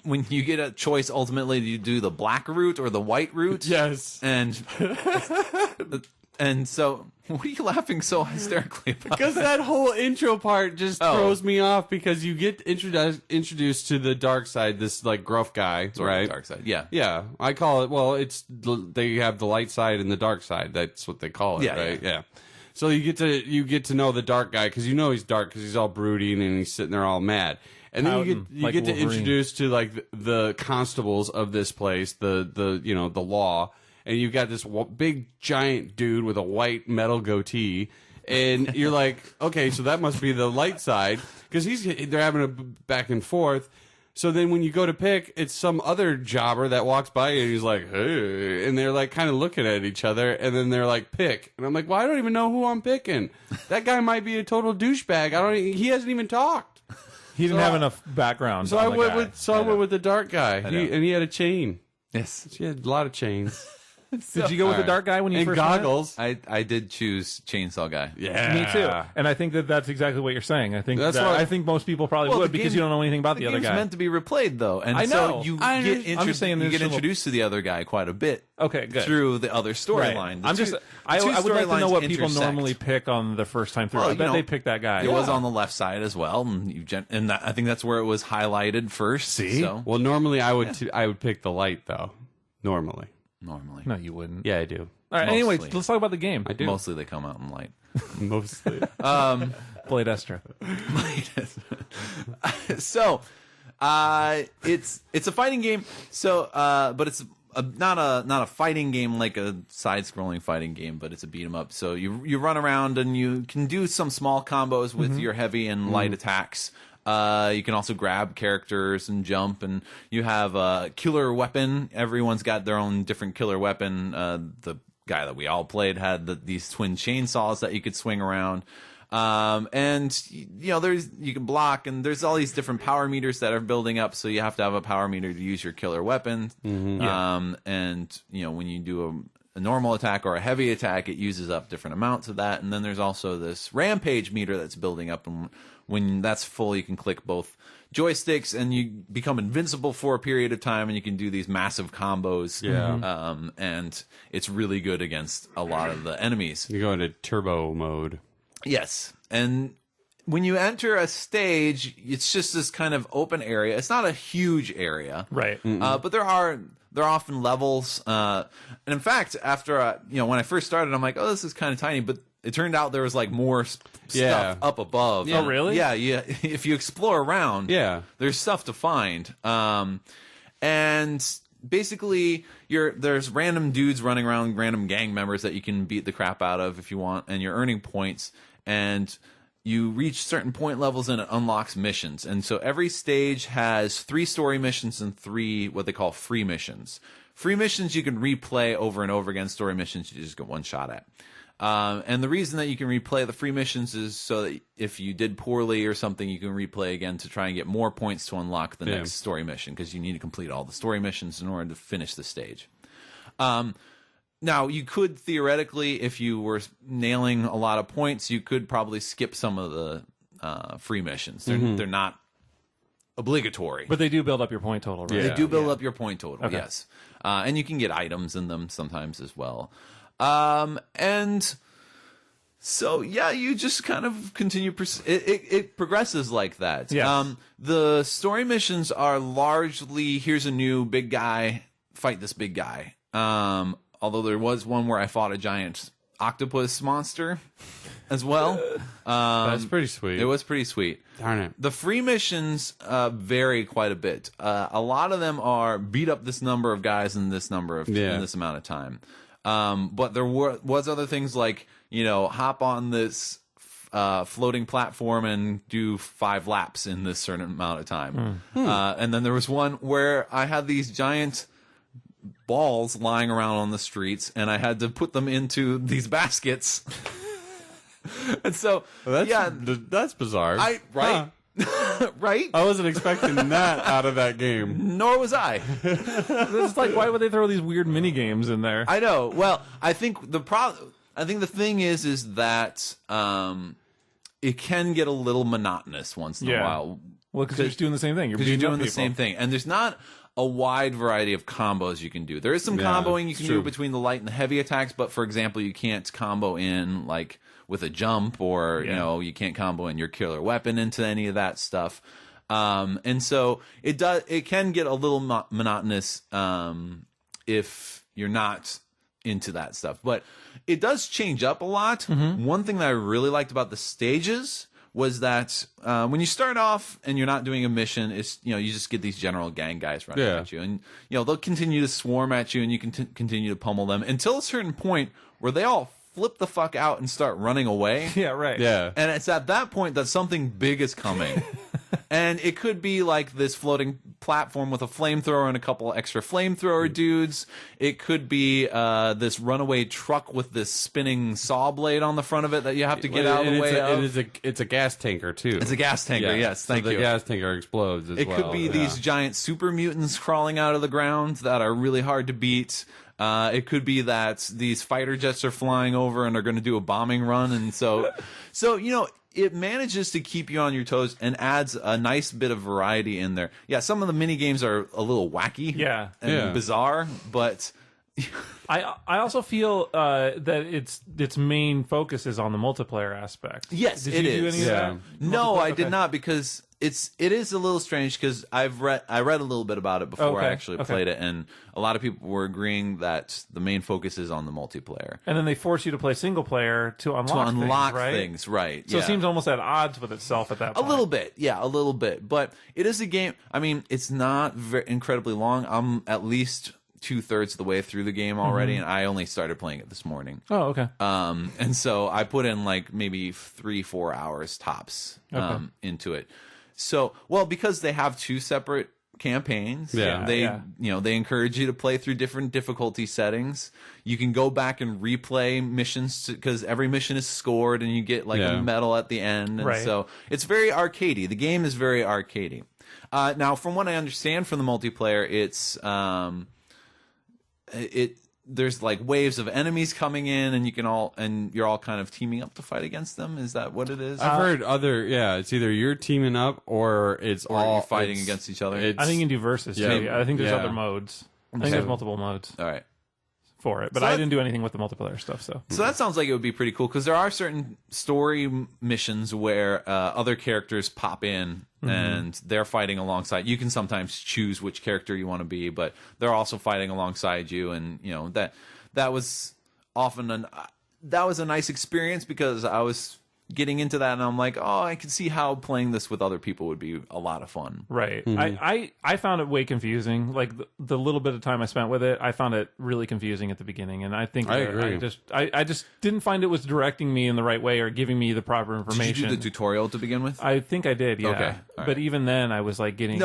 when you get a choice, ultimately you do the black route or the white route. Yes. And so, what are you laughing so hysterically about? Because that whole intro part just Oh. throws me off because you get introduced to the dark side, this like gruff guy, right? Dark side, yeah. Yeah, I call it. Well, they have the light side and the dark side. That's what they call it, Yeah, right? Yeah. So you get to know the dark guy because you know he's dark because he's all brooding and he's sitting there all mad. And then Pouting, you like get to Wolverine. introduce to like the constables of this place, the law, and you've got this big giant dude with a white metal goatee. And you're like, okay, so that must be the light side because they're having a back and forth. So then when you go to pick, it's some other jobber that walks by you and he's like, hey, and they're like kind of looking at each other, and then they're like, pick. And I'm like, well, I don't even know who I'm picking. That guy might be a total douchebag. He hasn't even talked. He didn't have enough background. So I went with the dark guy, and he had a chain. Yes. He had a lot of chains. Did you go with the dark guy when you and first goggles? I did choose Chainsaw Guy. Yeah, me too. And I think that's exactly what you're saying. I think I think most people probably would because you don't know anything about the other guy. It's meant to be replayed though, and I know. So you I'm just saying you get introduced to the other guy quite a bit. Okay, good. Through the other storyline. Right. I would like to know what people normally pick on the first time through. I bet they pick that guy. It was on the left side as well, and I think that's where it was highlighted first. See, so. Well, normally I would pick the light though. Normally. No, you wouldn't. Yeah, I do. All right. Anyway, let's talk about the game. I do. Mostly they come out in light. Mostly. Blade Estra. So, it's a fighting game. So, but it's not a fighting game like a side-scrolling fighting game, but it's a beat 'em up. So you run around and you can do some small combos with your heavy and light attacks. You can also grab characters and jump, and you have a killer weapon. Everyone's got their own different killer weapon. The guy that we all played had these twin chainsaws that you could swing around. And you know, you can block, and there's all these different power meters that are building up. So you have to have a power meter to use your killer weapon. And you know, when you do a normal attack or a heavy attack, it uses up different amounts of that. And then there's also this rampage meter that's building up, and when that's full, you can click both joysticks and you become invincible for a period of time, and you can do these massive combos. And it's really good against a lot of the enemies. You go into turbo mode. Yes. And when you enter a stage, it's just this kind of open area. It's not a huge area. Right. But there are often levels. And in fact, after, when I first started, I'm like, oh, this is kind of tiny. But it turned out there was like more stuff up above. Oh, really? Yeah. If you explore around, there's stuff to find. And basically, there's random dudes running around, random gang members that you can beat the crap out of if you want, and you're earning points. And you reach certain point levels and it unlocks missions. And so every stage has 3 story missions and 3 what they call free missions. Free missions you can replay over and over again. Story missions you just get one shot at. And the reason that you can replay the free missions is so that if you did poorly or something, you can replay again to try and get more points to unlock the next story mission, because you need to complete all the story missions in order to finish the stage. Now, you could theoretically, if you were nailing a lot of points, you could probably skip some of the free missions. They're not obligatory. But they do build up your point total, right? Yeah. They do build up your point total, yes. And you can get items in them sometimes as well. And so, you just kind of continue. It progresses like that. Yes. The story missions are largely, here's a new big guy, fight this big guy. Although there was one where I fought a giant octopus monster as well. That's pretty sweet. It was pretty sweet. Darn it. The free missions vary quite a bit. A lot of them are beat up this number of guys in this number of in this amount of time. But there was other things like, hop on this floating platform and do 5 laps in this certain amount of time. And then there was one where I had these giant balls lying around on the streets, and I had to put them into these baskets. And so, that's bizarre. Right? Right? I wasn't expecting that out of that game. Nor was I. It's like, why would they throw these weird mini games in there? I know. Well, I think the thing is that it can get a little monotonous once in a while. Well, because you're just doing the same thing. You're doing the same thing, and there's not a wide variety of combos you can do. There is some comboing you can do between the light and the heavy attacks, but for example, you can't combo in like with a jump, or you can't combo in your killer weapon into any of that stuff. And so it can get a little monotonous if you're not into that stuff. But it does change up a lot. One thing that I really liked about the stages was that when you start off and you're not doing a mission, it's you just get these general gang guys running at you, and they'll continue to swarm at you, and you can continue to pummel them until a certain point where they all flip the fuck out and start running away. Yeah, right. Yeah, and it's at that point that something big is coming. And it could be like this floating platform with a flamethrower and a couple extra flamethrower dudes. It could be this runaway truck with this spinning saw blade on the front of it that you have to get out of the way of. It's a gas tanker, too. It's a gas tanker, yes. Thank you. The gas tanker explodes as well. It could be these giant super mutants crawling out of the ground that are really hard to beat. It could be that these fighter jets are flying over and are going to do a bombing run. And so, it manages to keep you on your toes and adds a nice bit of variety in there. Yeah, some of the mini games are a little wacky and bizarre, but I also feel that its main focus is on the multiplayer aspect. Yes, did you do any of that? No, I did not, because it is a little strange, because I read a little bit about it before I actually played it, and a lot of people were agreeing that the main focus is on the multiplayer. And then they force you to play single player to unlock things, right? So it seems almost at odds with itself at that point. A little bit. But it is a game. I mean, it's not incredibly long. I'm at least 2/3 of the way through the game already, and I only started playing it this morning. Oh, okay. And so I put in like maybe 3-4 hours tops into it. So, well, because they have 2 separate campaigns, they encourage you to play through different difficulty settings. You can go back and replay missions because every mission is scored, and you get like a medal at the end. And so it's very arcadey. The game is very arcadey. Now, from what I understand from the multiplayer, it's there's like waves of enemies coming in, and you're all kind of teaming up to fight against them. Is that what it is? I've heard it's either you're teaming up or you're fighting against each other. I think you can do versus too. I think there's other modes. I think there's multiple modes. All right. For it, but I didn't do anything with the multiplayer stuff. So that sounds like it would be pretty cool, because there are certain story missions where other characters pop in and they're fighting alongside. You can sometimes choose which character you want to be, but they're also fighting alongside you, and that was often that was a nice experience, because I was getting into that, and I'm like, oh, I can see how playing this with other people would be a lot of fun. Right. I found it way confusing. Like the little bit of time I spent with it, I found it really confusing at the beginning, and I think I agree. I just didn't find it was directing me in the right way or giving me the proper information. Did you do the tutorial to begin with? I think I did. Yeah. Okay. But even then, I was like getting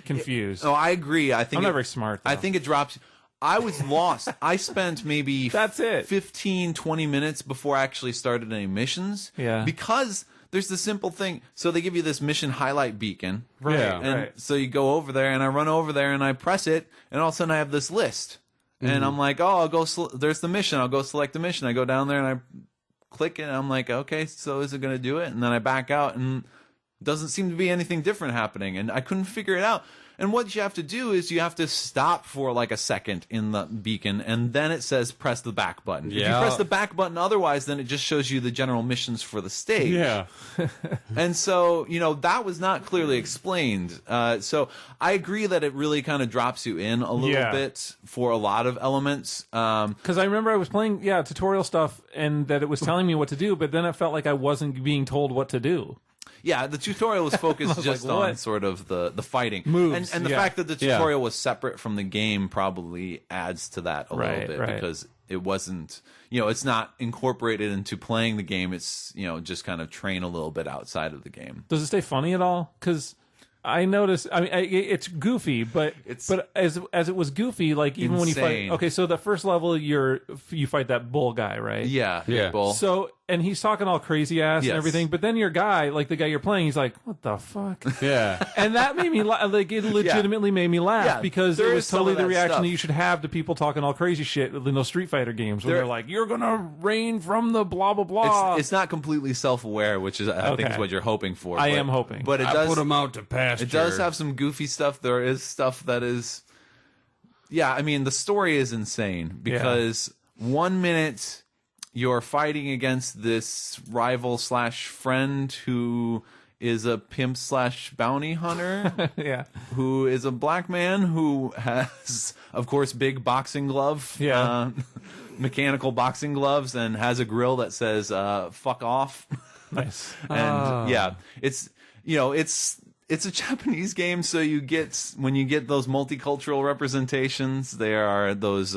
confused. I agree. I think I'm not very smart, though. I think it drops. I was lost. I spent maybe 15, 20 minutes before I actually started any missions. Yeah. Because there's the simple thing. So they give you this mission highlight beacon. Right. Yeah. And so you go over there, and I run over there, and I press it, and all of a sudden I have this list. And I'm like, oh, I'll go, there's the mission. I'll go select the mission. I go down there, and I click it, and I'm like, okay, so is it going to do it? And then I back out, and doesn't seem to be anything different happening. And I couldn't figure it out. And what you have to do is you have to stop for like a second in the beacon, and then it says press the back button. Yeah. If you press the back button otherwise, then it just shows you the general missions for the stage. Yeah. And so, that was not clearly explained. So I agree that it really kind of drops you in a little bit for a lot of elements. Because I remember I was playing, tutorial stuff, and that it was telling me what to do, but then it felt like I wasn't being told what to do. Yeah, the tutorial was focused just on sort of the fighting. Moves, and the fact that the tutorial was separate from the game probably adds to that a little bit, because it wasn't, it's not incorporated into playing the game. It's, just kind of train a little bit outside of the game. Does it stay funny at all? Because I noticed, it's goofy, but as it was goofy, like even when you fight, okay, so the first level you fight that bull guy, right? Yeah, bull. So, and he's talking all crazy ass and everything, but then your guy, like the guy you're playing, he's like, what the fuck? Yeah. And that made me like it legitimately made me laugh, because it was totally the reaction that you should have to people talking all crazy shit in those Street Fighter games where they're like, you're gonna reign from the blah blah blah. It's not completely self-aware, which is I think is what you're hoping for. I am hoping, but it does put him out to pasture. It does have some goofy stuff. There is stuff that is, the story is insane, because 1 minute you're fighting against this rival / friend who is a pimp / bounty hunter. Who is a black man who has, of course, big boxing glove. Mechanical boxing gloves, and has a grill that says fuck off. Nice. And it's a Japanese game, so when you get those multicultural representations, there are those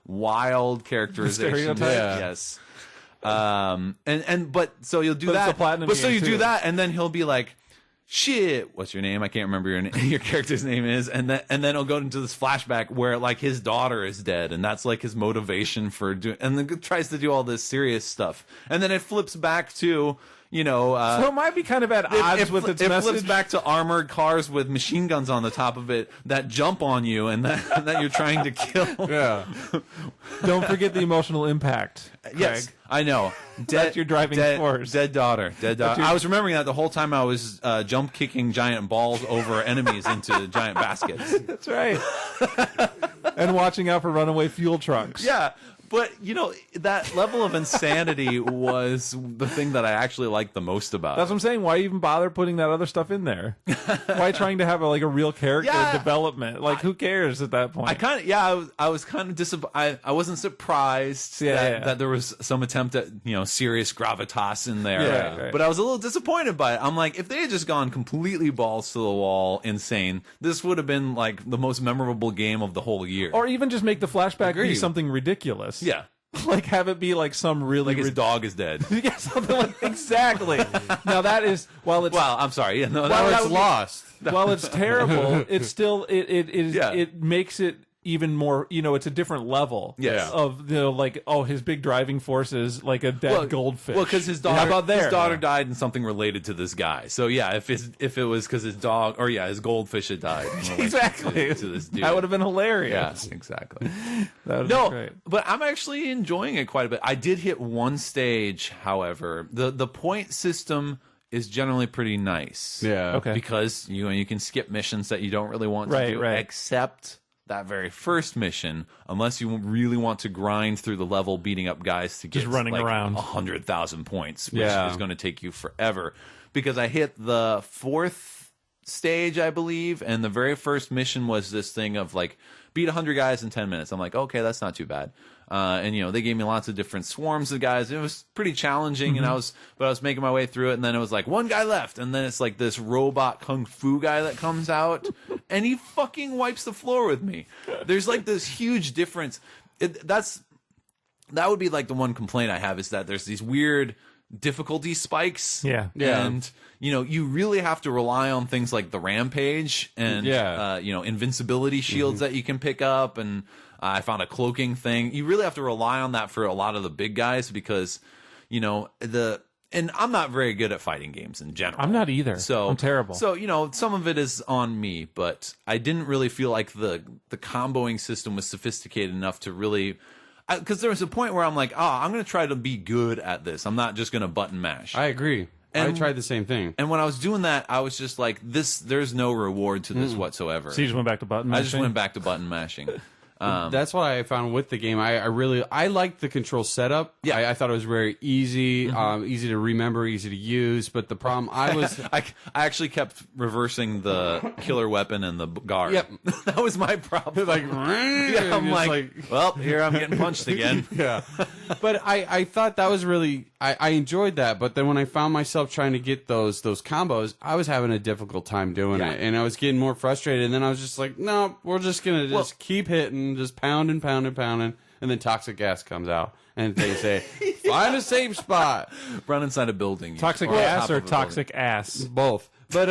wild characterizations. Yes. But so you'll do that. But so you do that, and then he'll be like, shit, what's your name? I can't remember your character's name is. And then it'll go into this flashback where like his daughter is dead, and that's like his motivation for doing, and then tries to do all this serious stuff. And then it flips back to, so it might be kind of at odds with its message. It flips back to armored cars with machine guns on the top of it that jump on you and that you're trying to kill. Yeah. Don't forget the emotional impact, Craig. Yes, I know. That's your driving force. Dead daughter. I was remembering that the whole time I was jump kicking giant balls over enemies into giant baskets. That's right. And watching out for runaway fuel trucks. Yeah. But, that level of insanity was the thing that I actually liked the most about That's what I'm saying. Why even bother putting that other stuff in there? Why trying to have a real character development? Like, who cares at that point? I was kind of disappointed. I wasn't surprised that there was some attempt at, serious gravitas in there. Yeah, right. But I was a little disappointed by it. I'm like, if they had just gone completely balls to the wall, insane, this would have been, like, the most memorable game of the whole year. Or even just make the flashback be something ridiculous. Yeah. Like, have it be like some really... Like his dog is dead. Yeah, something like... Exactly. Now, that is... Well, I'm sorry. Yeah, no, it's lost. While it's terrible, it's still... It makes it even more... it's a different level of, his big driving force is like a dead goldfish. Well, because his daughter... How about there? His daughter died in something related to this guy. So, yeah, if it was because his dog... Or, his goldfish had died. Exactly. To this dude. That would have been hilarious. Yeah, exactly. That would have been great. But I'm actually enjoying it quite a bit. I did hit one stage, however. The point system is generally pretty nice. Yeah. Okay. Because you can skip missions that you don't really want to do, except that very first mission, unless you really want to grind through the level beating up guys to get just running around 100,000 points, which is going to take you forever. Because I hit the 4th stage, I believe, and the very first mission was this thing of like beat 100 guys in 10 minutes. I'm like, okay, that's not too bad. And they gave me lots of different swarms of guys. It was pretty challenging, and I was making my way through it, and then it was like one guy left, and then it's like this robot kung fu guy that comes out, and he fucking wipes the floor with me. There's like this huge difference. That would be like the one complaint I have, is that there's these weird difficulty spikes. Yeah. And you really have to rely on things like the rampage and invincibility shields that you can pick up, and I found a cloaking thing. You really have to rely on that for a lot of the big guys, because and I'm not very good at fighting games in general. I'm not either. So I'm terrible. So some of it is on me, but I didn't really feel like the comboing system was sophisticated enough to really. Because there was a point where I'm like, I'm going to try to be good at this. I'm not just going to button mash. I agree. I tried the same thing. And when I was doing that, I was just like, there's no reward to this whatsoever. So you just went back to button mashing? I just went back to button mashing. That's what I found with the game. I liked the control setup. Yeah. I thought it was very easy, easy to remember, easy to use. But the problem I actually kept reversing the killer weapon and the guard. Yep. That was my problem. I'm like, well, here I'm getting punched again. Yeah. But I thought that was really, I enjoyed that. But then when I found myself trying to get those combos, I was having a difficult time doing it. And I was getting more frustrated. And then I was just like, no, we're just going to keep hitting, just pounding. And then toxic gas comes out. And they say, find a safe spot. Run inside a building. Toxic gas or toxic ass? Both. But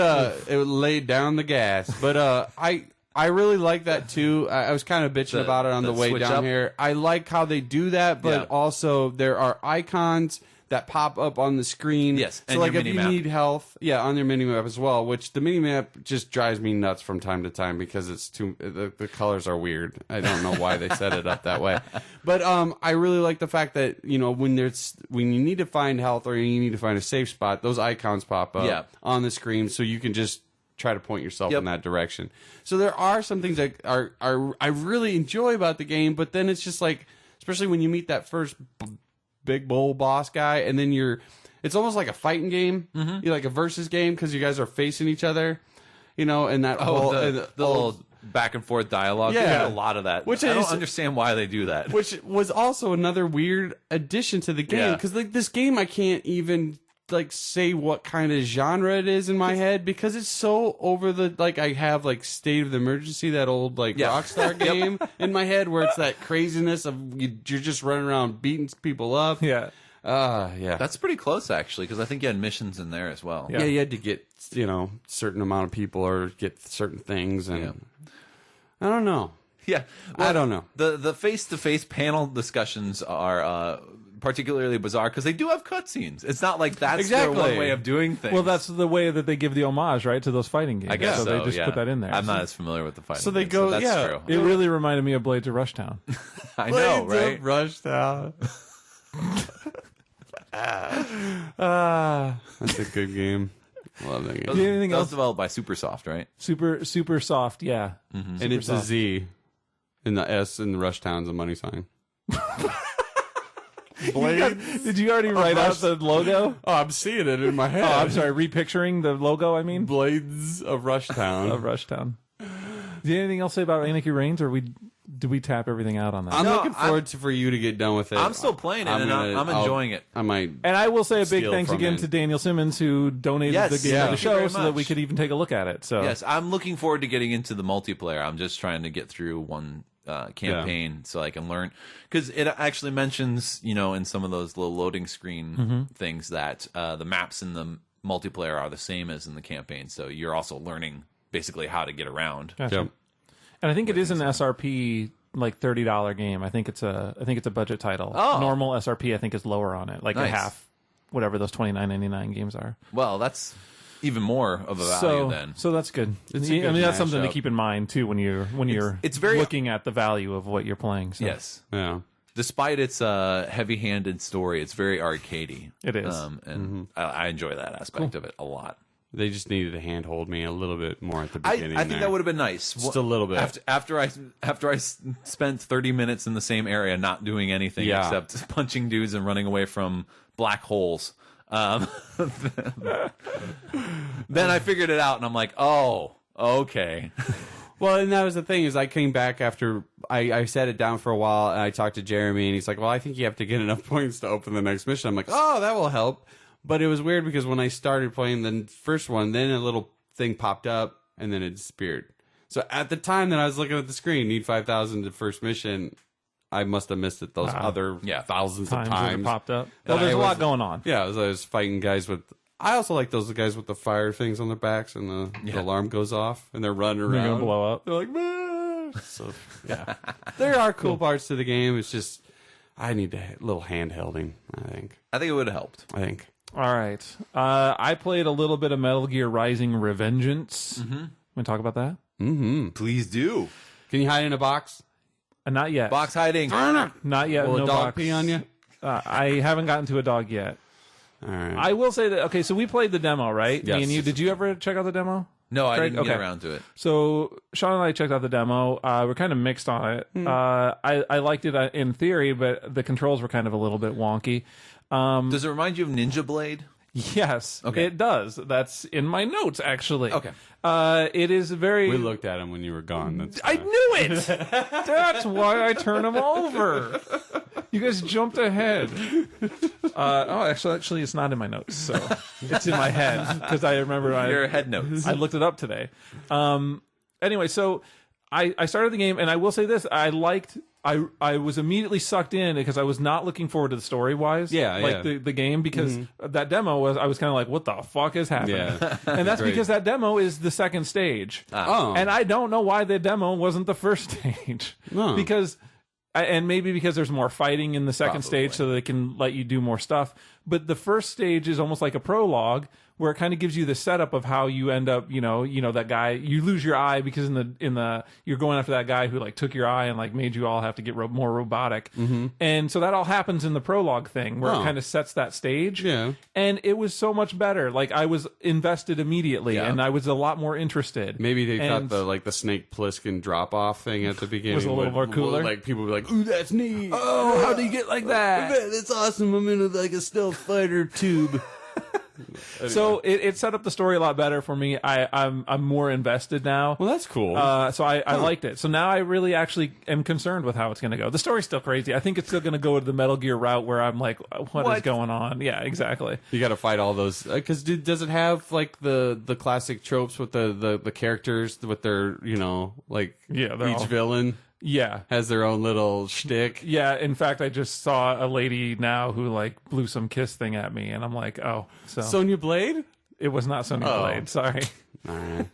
it laid down the gas. But I really like that too. I was kind of bitching about it on the way down here. I like how they do that, but also there are icons that pop up on the screen. Yes, so like if you need health, on your mini map as well. Which the mini map just drives me nuts from time to time because it's the colors are weird. I don't know why they set it up that way. But I really like the fact that when you need to find health or you need to find a safe spot, those icons pop up on the screen, so you can just try to point yourself in that direction. So there are some things that I really enjoy about the game, but then it's just like, especially when you meet that first big bull boss guy, and then it's almost like a fighting game, like a versus game, because you guys are facing each other, and that the little back and forth dialogue. Yeah, a lot of that. Which I don't understand why they do that. Which was also another weird addition to the game, because this game I can't even say what kind of genre it is in my head, because it's so over the I have State of the Emergency, that old Rockstar game in my head, where it's that craziness of you're just running around beating people up. Yeah. Yeah. That's pretty close, actually, because I think you had missions in there as well. Yeah, you had to get, certain amount of people or get certain things. And I don't know. Yeah. Well, I don't know. The face-to-face panel discussions are particularly bizarre because they do have cutscenes. It's not like that's their one way of doing things. Well, that's the way that they give the homage, right, to those fighting games. I guess so. They just put that in there. I'm not as familiar with the fighting. So they games, go, so that's true. It really reminded me of Blades of Rushtown. I know, right? Rushtown. That's a good game. Love that game. Anything That was else? developed by Supersoft, right? Super soft, yeah. And it's a Z. And the S in the Rushtown's a money sign. Did you already write out the logo? Oh, I'm seeing it in my head. Oh, I'm sorry, repicturing the logo, I mean? Blades of Rushtown. Of Rushtown. Do you have anything else to say about Anarchy Reigns, or did we tap everything out on that? I'm looking forward for you to get done with it. I'm still playing it, and I'm enjoying it. I might. And I will say a big thanks again to Daniel Simmons, who donated the game to the show so that we could even take a look at it. So yes, I'm looking forward to getting into the multiplayer. I'm just trying to get through one campaign so I can learn, because it actually mentions, in some of those little loading screen things that the maps in the multiplayer are the same as in the campaign. So you're also learning basically how to get around. Gotcha. Yep. And I think it is an SRP like $30 game. I think it's a budget title. Oh. Normal SRP I think is lower on it, like a half, whatever those $29.99 games are. Well, that's even more of a value then. So that's good. I mean, that's something to keep in mind too when you're it's very looking at the value of what you're playing. So. Yes. Yeah. Despite its heavy-handed story, it's very arcadey. It is, and I enjoy that aspect of it a lot. They just needed to handhold me a little bit more at the beginning. I think that would have been nice. Just a little bit. After I spent 30 minutes in the same area not doing anything except punching dudes and running away from black holes. Then I figured it out, and I'm like, oh, okay. Well, and that was the thing, is I came back after I set it down for a while, and I talked to Jeremy, and he's like, well, I think you have to get enough points to open the next mission. I'm like, oh, that will help. But it was weird because when I started playing the first one, then a little thing popped up, and then it disappeared. So at the time that I was looking at the screen, need 5,000 to first mission, I must have missed it those other thousands of times. It popped up. Well, there's a lot going on. Yeah, I was fighting guys with... I also like those guys with the fire things on their backs, and the alarm goes off, and they're running around. They're going to blow up. They're like, ah! So, yeah. There are cool parts to the game. It's just, I need a little handhelding, I think. I think it would have helped. I think. All right. I played a little bit of Metal Gear Rising Revengeance. Want to talk about that? Mm-hmm. Please do. Can you hide in a box? Not yet. Box hiding. Not yet. Will no a dog box. pee on you? I haven't gotten to a dog yet. All right. I will say that, okay, so we played the demo, right? Yes. Me and you. Did you ever check out the demo? No, I Craig? didn't get around to it. So Sean and I checked out the demo. We're kind of mixed on it. I liked it in theory, but the controls were kind of a little bit wonky. Does it remind you of Ninja Blade? Yes, Okay. it does. That's in my notes, actually. Okay. It is very... We looked at him when you were gone. I knew it! That's why I turned them over. You guys jumped ahead. Actually, it's not in my notes, so it's in my head, because I remember Your head notes. I looked it up today. Anyway, so I started the game, and I will say this: I was immediately sucked in because I was not looking forward to the story wise. The game, because that demo was, I was kind of like, what the fuck is happening? Yeah. And that's because that demo is the second stage. Oh. And I don't know why the demo wasn't the first stage. No. Because, and maybe because there's more fighting in the second stage, so they can let you do more stuff. But the first stage is almost like a prologue, where it kind of gives you the setup of how you end up, that guy, you lose your eye because in the you're going after that guy who like took your eye and like made you all have to get more robotic. And so that all happens in the prologue thing, where it kind of sets that stage. Yeah. And it was so much better. Like, I was invested immediately, and I was a lot more interested. Maybe they thought the Snake Plissken drop off thing at the beginning was a little more cooler. Like, people were like, ooh, that's neat. Oh, how do you get like that? That's awesome. I'm in like a stealth fighter tube. So it set up the story a lot better for me. I'm more invested now. Well, that's cool. So I liked it. So now I really actually am concerned with how it's going to go. The story's still crazy. I think it's still going to go to the Metal Gear route, where I'm like, what is going on? Yeah, exactly. You got to fight all those, because does it have like the classic tropes with the characters with their each villain? Yeah. Has their own little shtick. Yeah, in fact, I just saw a lady now who like blew some kiss thing at me, and I'm like, oh, so Sonya Blade? it was not Sonya Blade. Sorry, All right.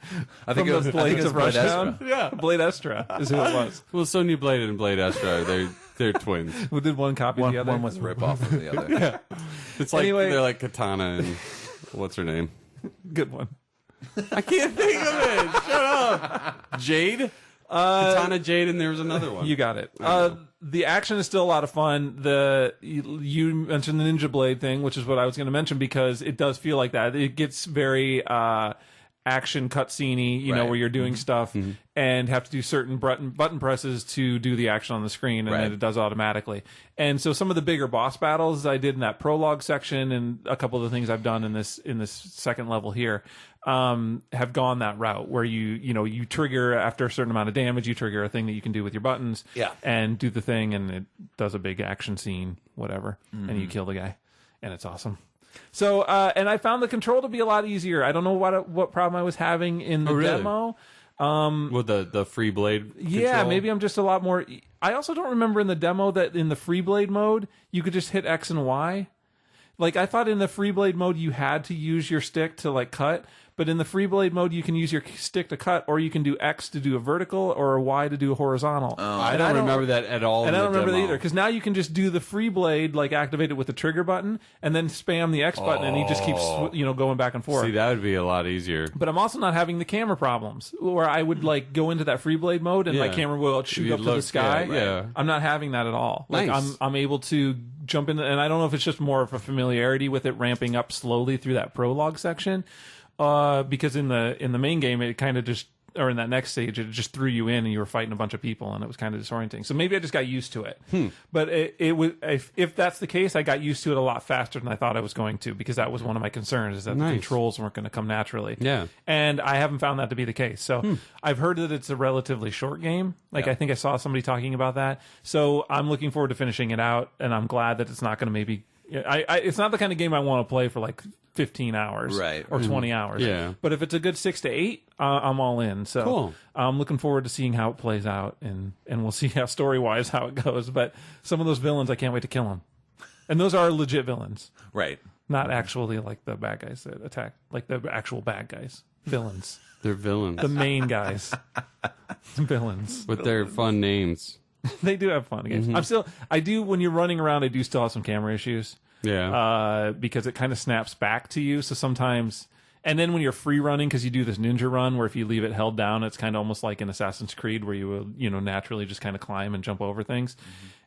I think it was Blades of Blade Rushdown. Estra. Yeah, Blade Estra is who it was. Well, Sonya Blade and Blade Estra, they're twins. Who did one copy of the other? One was a rip-off of the other. It's like Anyway. they're like Katana and what's her name? Good one. I can't think of it. Shut up. Jade? Katana Jade, and there was another one. You got it. The action is still a lot of fun. You mentioned the Ninja Blade thing, which is what I was going to mention, because it does feel like that. It gets very action cutscene-y, you know, Right. where you're doing stuff and have to do certain button presses to do the action on the screen, and Right. then it does automatically. And so some of the bigger boss battles I did in that prologue section, and a couple of the things I've done in this second level here, have gone that route where you trigger after a certain amount of damage, you trigger a thing that you can do with your buttons, and do the thing, and it does a big action scene, whatever, and you kill the guy, and it's awesome. So, and I found the control to be a lot easier. I don't know what problem I was having in the demo. With the free blade Yeah, control? maybe I'm just a lot more. I also don't remember in the demo that in the free blade mode you could just hit X and Y. Like, I thought in the free blade mode you had to use your stick to like cut, but in the free blade mode you can use your stick to cut, or you can do X to do a vertical, or a Y to do a horizontal. I don't remember that at all. And I don't remember that demo. either, because now you can just do the free blade, like activate it with the trigger button, and then spam the X button, and he just keeps going back and forth. See, that would be a lot easier. But I'm also not having the camera problems where I would like go into that free blade mode and my Yeah. camera will shoot You'd up to look- the sky. yeah. I'm not having that at all. Like Nice. I'm able to jump in, and I don't know if it's just more of a familiarity with it ramping up slowly through that prologue section, because in the main game it kind of just, or in that next stage, it just threw you in and you were fighting a bunch of people and it was kind of disorienting. So maybe I just got used to it. But it was, if that's the case, I got used to it a lot faster than I thought I was going to, because that was one of my concerns, is that the controls weren't going to come naturally. Yeah. And I haven't found that to be the case. So I've heard that it's a relatively short game. Like, I think I saw somebody talking about that. So I'm looking forward to finishing it out, and I'm glad that it's not going to maybe... it's not the kind of game I want to play for like 15 hours Right. or 20 hours. Yeah. But if it's a good 6 to 8, I'm all in. So Cool. I'm looking forward to seeing how it plays out, and we'll see how story-wise how it goes. But some of those villains, I can't wait to kill them. And those are legit villains. Right. Not actually like the bad guys that attack, like the actual bad guys. Villains. They're villains. The main guys. Villains. with their fun names. They do have fun games. I do, when you're running around, I do still have some camera issues. Yeah. Because it kind of snaps back to you. So sometimes, and then when you're free running, because you do this ninja run where if you leave it held down, it's kind of almost like in Assassin's Creed where you will, naturally just kind of climb and jump over things.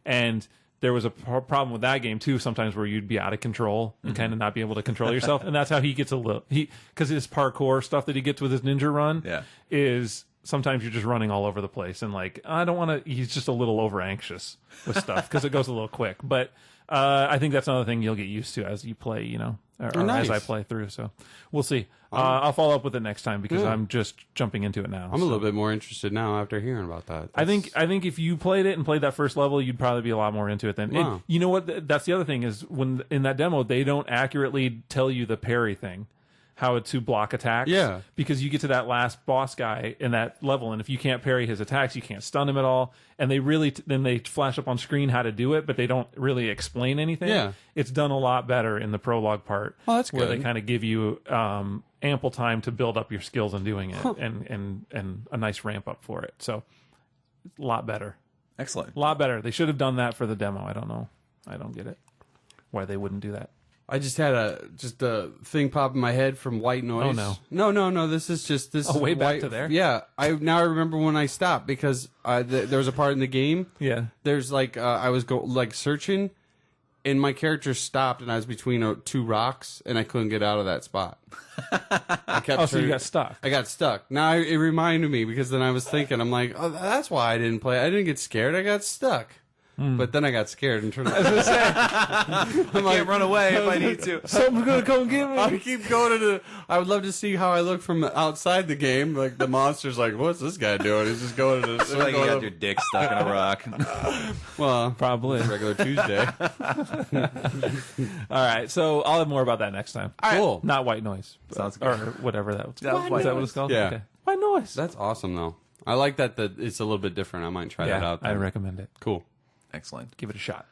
And there was a problem with that game too, sometimes, where you'd be out of control and kind of not be able to control yourself. And that's how he gets because his parkour stuff that he gets with his ninja run is sometimes you're just running all over the place, and like, I don't want to, he's just a little over anxious with stuff because it goes a little quick. But I think that's another thing you'll get used to as you play, or Nice. as I play through. So we'll see. I'll follow up with it next time, because I'm just jumping into it now. I'm a little bit more interested now after hearing about that. I think if you played it and played that first level, you'd probably be a lot more into it then. Wow. And you know what? That's the other thing, is when in that demo they don't accurately tell you the parry thing, how to block attacks. Yeah. Because you get to that last boss guy in that level, and if you can't parry his attacks, you can't stun him at all. And they really then they flash up on screen how to do it, but they don't really explain anything. Yeah. It's done a lot better in the prologue part. Oh, that's where good. they kind of give you ample time to build up your skills in doing it, and a nice ramp up for it. So it's a lot better. Excellent. A lot better. They should have done that for the demo. I don't know. I don't get it. Why they wouldn't do that. I just had a thing pop in my head from white noise. Oh, no. No. This is way back white, to there? Yeah. I remember when I stopped, because there was a part in the game. Yeah. There's like I was searching, and my character stopped, and I was between two rocks, and I couldn't get out of that spot. I kept So you got stuck. I got stuck. Now it reminded me, because then I was thinking, I'm like, oh, that's why I didn't play. I didn't get scared. I got stuck. But then I got scared and turned. I can't run away if I need to. Someone's gonna come get me. I keep going to I would love to see how I look from outside the game. Like, the monster's like, what's this guy doing? He's just going to It's like you got your dick stuck in a rock. Well, Probably. regular Tuesday. All right. So I'll have more about that next time. Cool. Not white noise. Sounds Or good. whatever that was. That was Is white that what noise. it's called? Yeah. Okay. White noise. That's awesome, though. I like that it's a little bit different. I might try that out. I recommend it. Cool. Excellent. Give it a shot.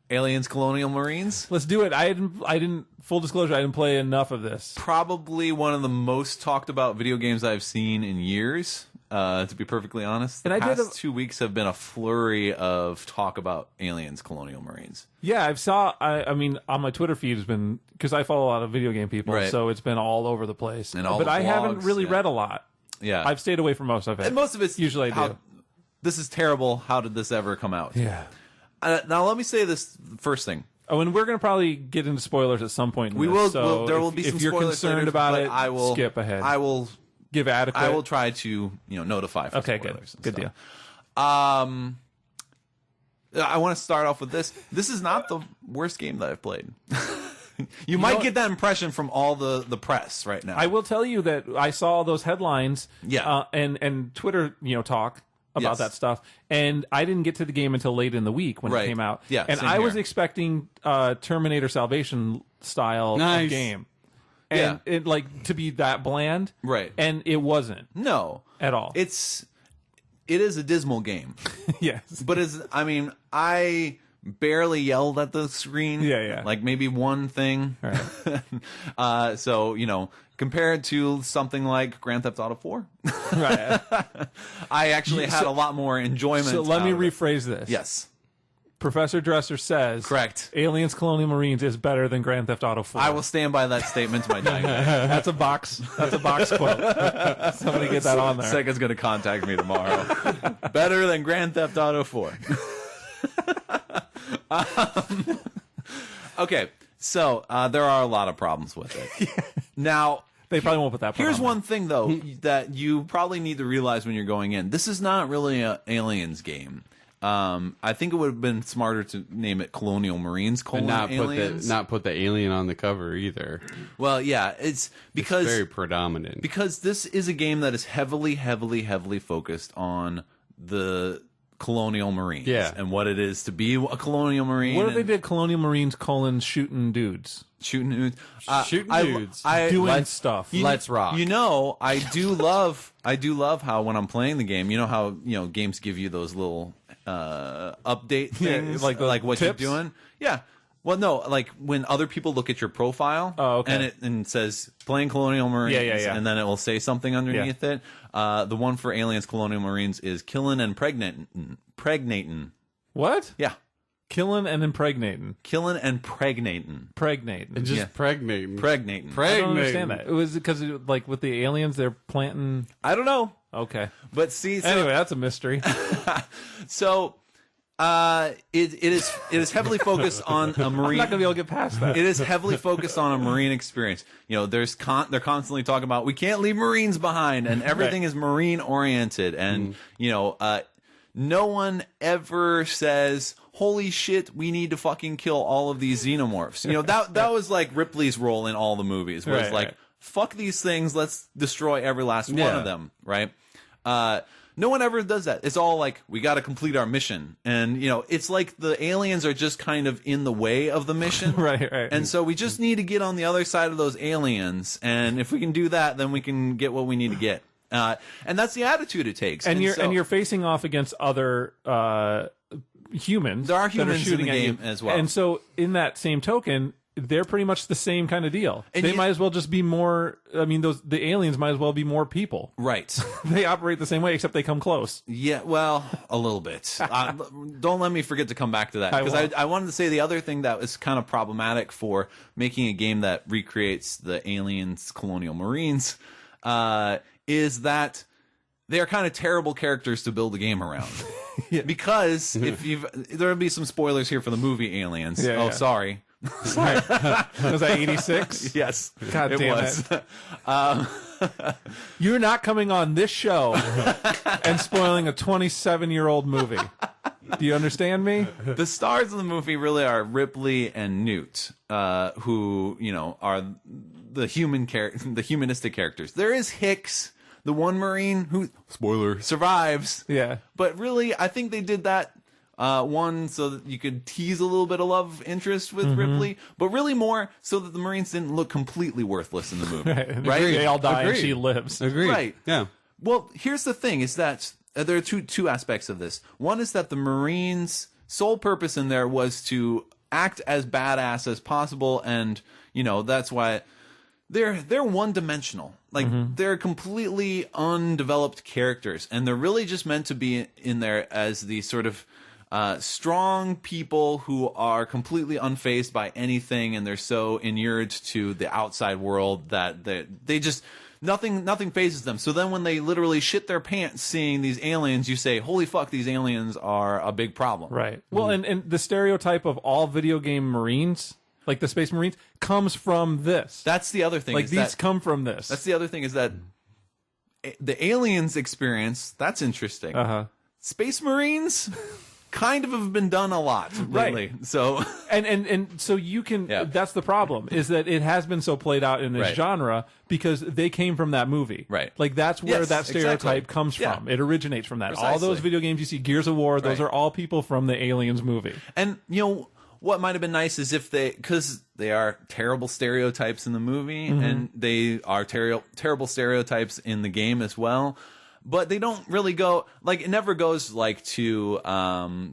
Aliens, Colonial Marines. Let's do it. I didn't. Full disclosure, I didn't play enough of this. Probably one of the most talked about video games I've seen in years. To be perfectly honest, the past 2 weeks have been a flurry of talk about Aliens, Colonial Marines. Yeah, I mean, on my Twitter feed has been, because I follow a lot of video game people, so it's been all over the place. And all but the I blogs, haven't really read a lot. Yeah, I've stayed away from most of it. And most of it's usually I do. This is terrible. How did this ever come out? Yeah. Now let me say this first thing. Oh, and we're going to probably get into spoilers at some point. We will. So there will be some spoilers. If you're concerned later, about it, I will skip ahead. I will give adequate. I will try to notify. For okay, spoilers good deal. I want to start off with this. This is not the worst game that I've played. You might get that impression from all the press right now. I will tell you that I saw those headlines, yeah, and Twitter, talk about that stuff, and I didn't get to the game until late in the week when it came out. Yeah, and I was expecting Terminator Salvation style of game, and it to be that bland, right? And it wasn't. No, at all. It is a dismal game. Yes, but I barely yelled at the screen. Yeah. Like maybe one thing. Right. So, compared to something like Grand Theft Auto 4, right. I actually had a lot more enjoyment. So let me rephrase this. Yes. Professor Dresser says, correct, Aliens Colonial Marines is better than Grand Theft Auto 4. I will stand by that statement to my dying day. That's a box quote. Somebody get that on there. Sega's going to contact me tomorrow. Better than Grand Theft Auto 4. Okay, so there are a lot of problems with it. Now, they probably won't put that. Here's one thing, though, that you probably need to realize when you're going in. This is not really an Aliens game. I think it would have been smarter to name it Colonial Marines, Aliens. Not put the alien on the cover either. Well, yeah, it's very predominant. Because this is a game that is heavily focused on the Colonial Marines, and what it is to be a Colonial Marine. What if they did Colonial Marines : shooting dudes? Shooting dudes, doing stuff. Let's rock. I do love how when I'm playing the game, how games give you those little update things, like what tips? you're doing. Yeah. Well, no, like when other people look at your profile, and it says playing Colonial Marines, and then it will say something underneath it. The one for Aliens Colonial Marines is killing and pregnating. What? Yeah. Killing and impregnating. Killing and pregnating. Pregnating. Just pregnating. Pregnating. I don't understand that. It was because, with the aliens, they're planting... I don't know. Okay. But see... Anyway, that's a mystery. So... it is heavily focused on a marine. I'm not gonna be able to get past that. It is heavily focused on a marine experience. They're constantly talking about we can't leave Marines behind, and everything is marine oriented. And no one ever says, "Holy shit, we need to fucking kill all of these xenomorphs." That was like Ripley's role in all the movies, where it's fuck these things, let's destroy every last one of them, right? No one ever does that. It's all like, we got to complete our mission. And, it's like the aliens are just kind of in the way of the mission. Right. And so we just need to get on the other side of those aliens. And if we can do that, then we can get what we need to get. And that's the attitude it takes. And you're facing off against other humans. There are humans that are shooting in the game as well. And so in that same token, they're pretty much the same kind of deal. And they might as well just be more. I mean, the aliens might as well be more people. Right. They operate the same way, except they come close. Yeah, well, a little bit. Don't let me forget to come back to that, because I wanted to say the other thing that was kind of problematic for making a game that recreates the Aliens Colonial Marines is that they are kind of terrible characters to build a game around. Because there'll be some spoilers here for the movie Aliens. Sorry. Was that 86? Yes. God damn it. You're not coming on this show and spoiling a 27-year-old movie. Do you understand me? The stars of the movie really are Ripley and Newt, who, are the humanistic characters. There is Hicks, the one Marine who, spoiler, survives. Yeah. But really, I think they did that one so that you could tease a little bit of love interest with Ripley, but really more so that the Marines didn't look completely worthless in the movie. Right? They all die and she lives. Agreed. Right. Yeah. Well, here's the thing: is that there are two aspects of this. One is that the Marines' sole purpose in there was to act as badass as possible, and that's why they're one-dimensional. Like they're completely undeveloped characters, and they're really just meant to be in there as the sort of strong people who are completely unfazed by anything, and they're so inured to the outside world that they just nothing phases them. So then when they literally shit their pants seeing these aliens, you say, holy fuck, these aliens are a big problem. Right. Well, and the stereotype of all video game Marines, like the Space Marines, comes from this. That's the other thing. Like, these come from this. That's the other thing, is that the aliens experience, that's interesting. Space Marines kind of have been done a lot lately. Right. So and so you can that's the problem, is that it has been so played out in this genre because they came from that movie. Right. Like that's where that stereotype comes from. It originates from that. Precisely. All those video games you see, Gears of War, those are all people from the Aliens movie. And what might have been nice is if because they are terrible stereotypes in the movie, and they are terrible stereotypes in the game as well. But they don't really go, like, it never goes, like, to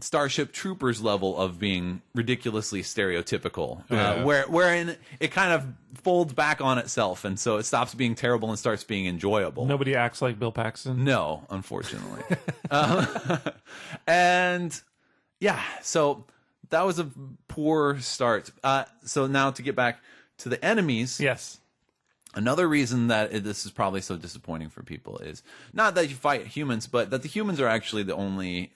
Starship Troopers level of being ridiculously stereotypical, wherein it kind of folds back on itself, and so it stops being terrible and starts being enjoyable. Nobody acts like Bill Paxton? No, unfortunately. And, yeah, so that was a poor start. So now to get back to the enemies. Yes. Another reason that this is probably so disappointing for people is not that you fight humans, but that the humans are actually the only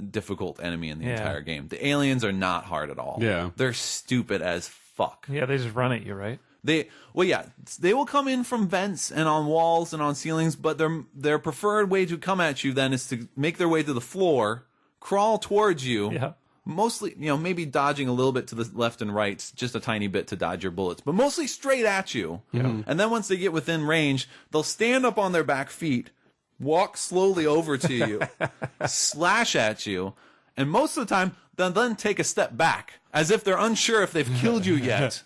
difficult enemy in the entire game. The aliens are not hard at all. Yeah. They're stupid as fuck. Yeah, they just run at you, right? They will come in from vents and on walls and on ceilings, but their preferred way to come at you then is to make their way to the floor, crawl towards you. Yeah. Mostly, maybe dodging a little bit to the left and right, just a tiny bit to dodge your bullets, but mostly straight at you. Yeah. And then once they get within range, they'll stand up on their back feet, walk slowly over to you, slash at you, and most of the time, they'll then take a step back, as if they're unsure if they've killed you yet.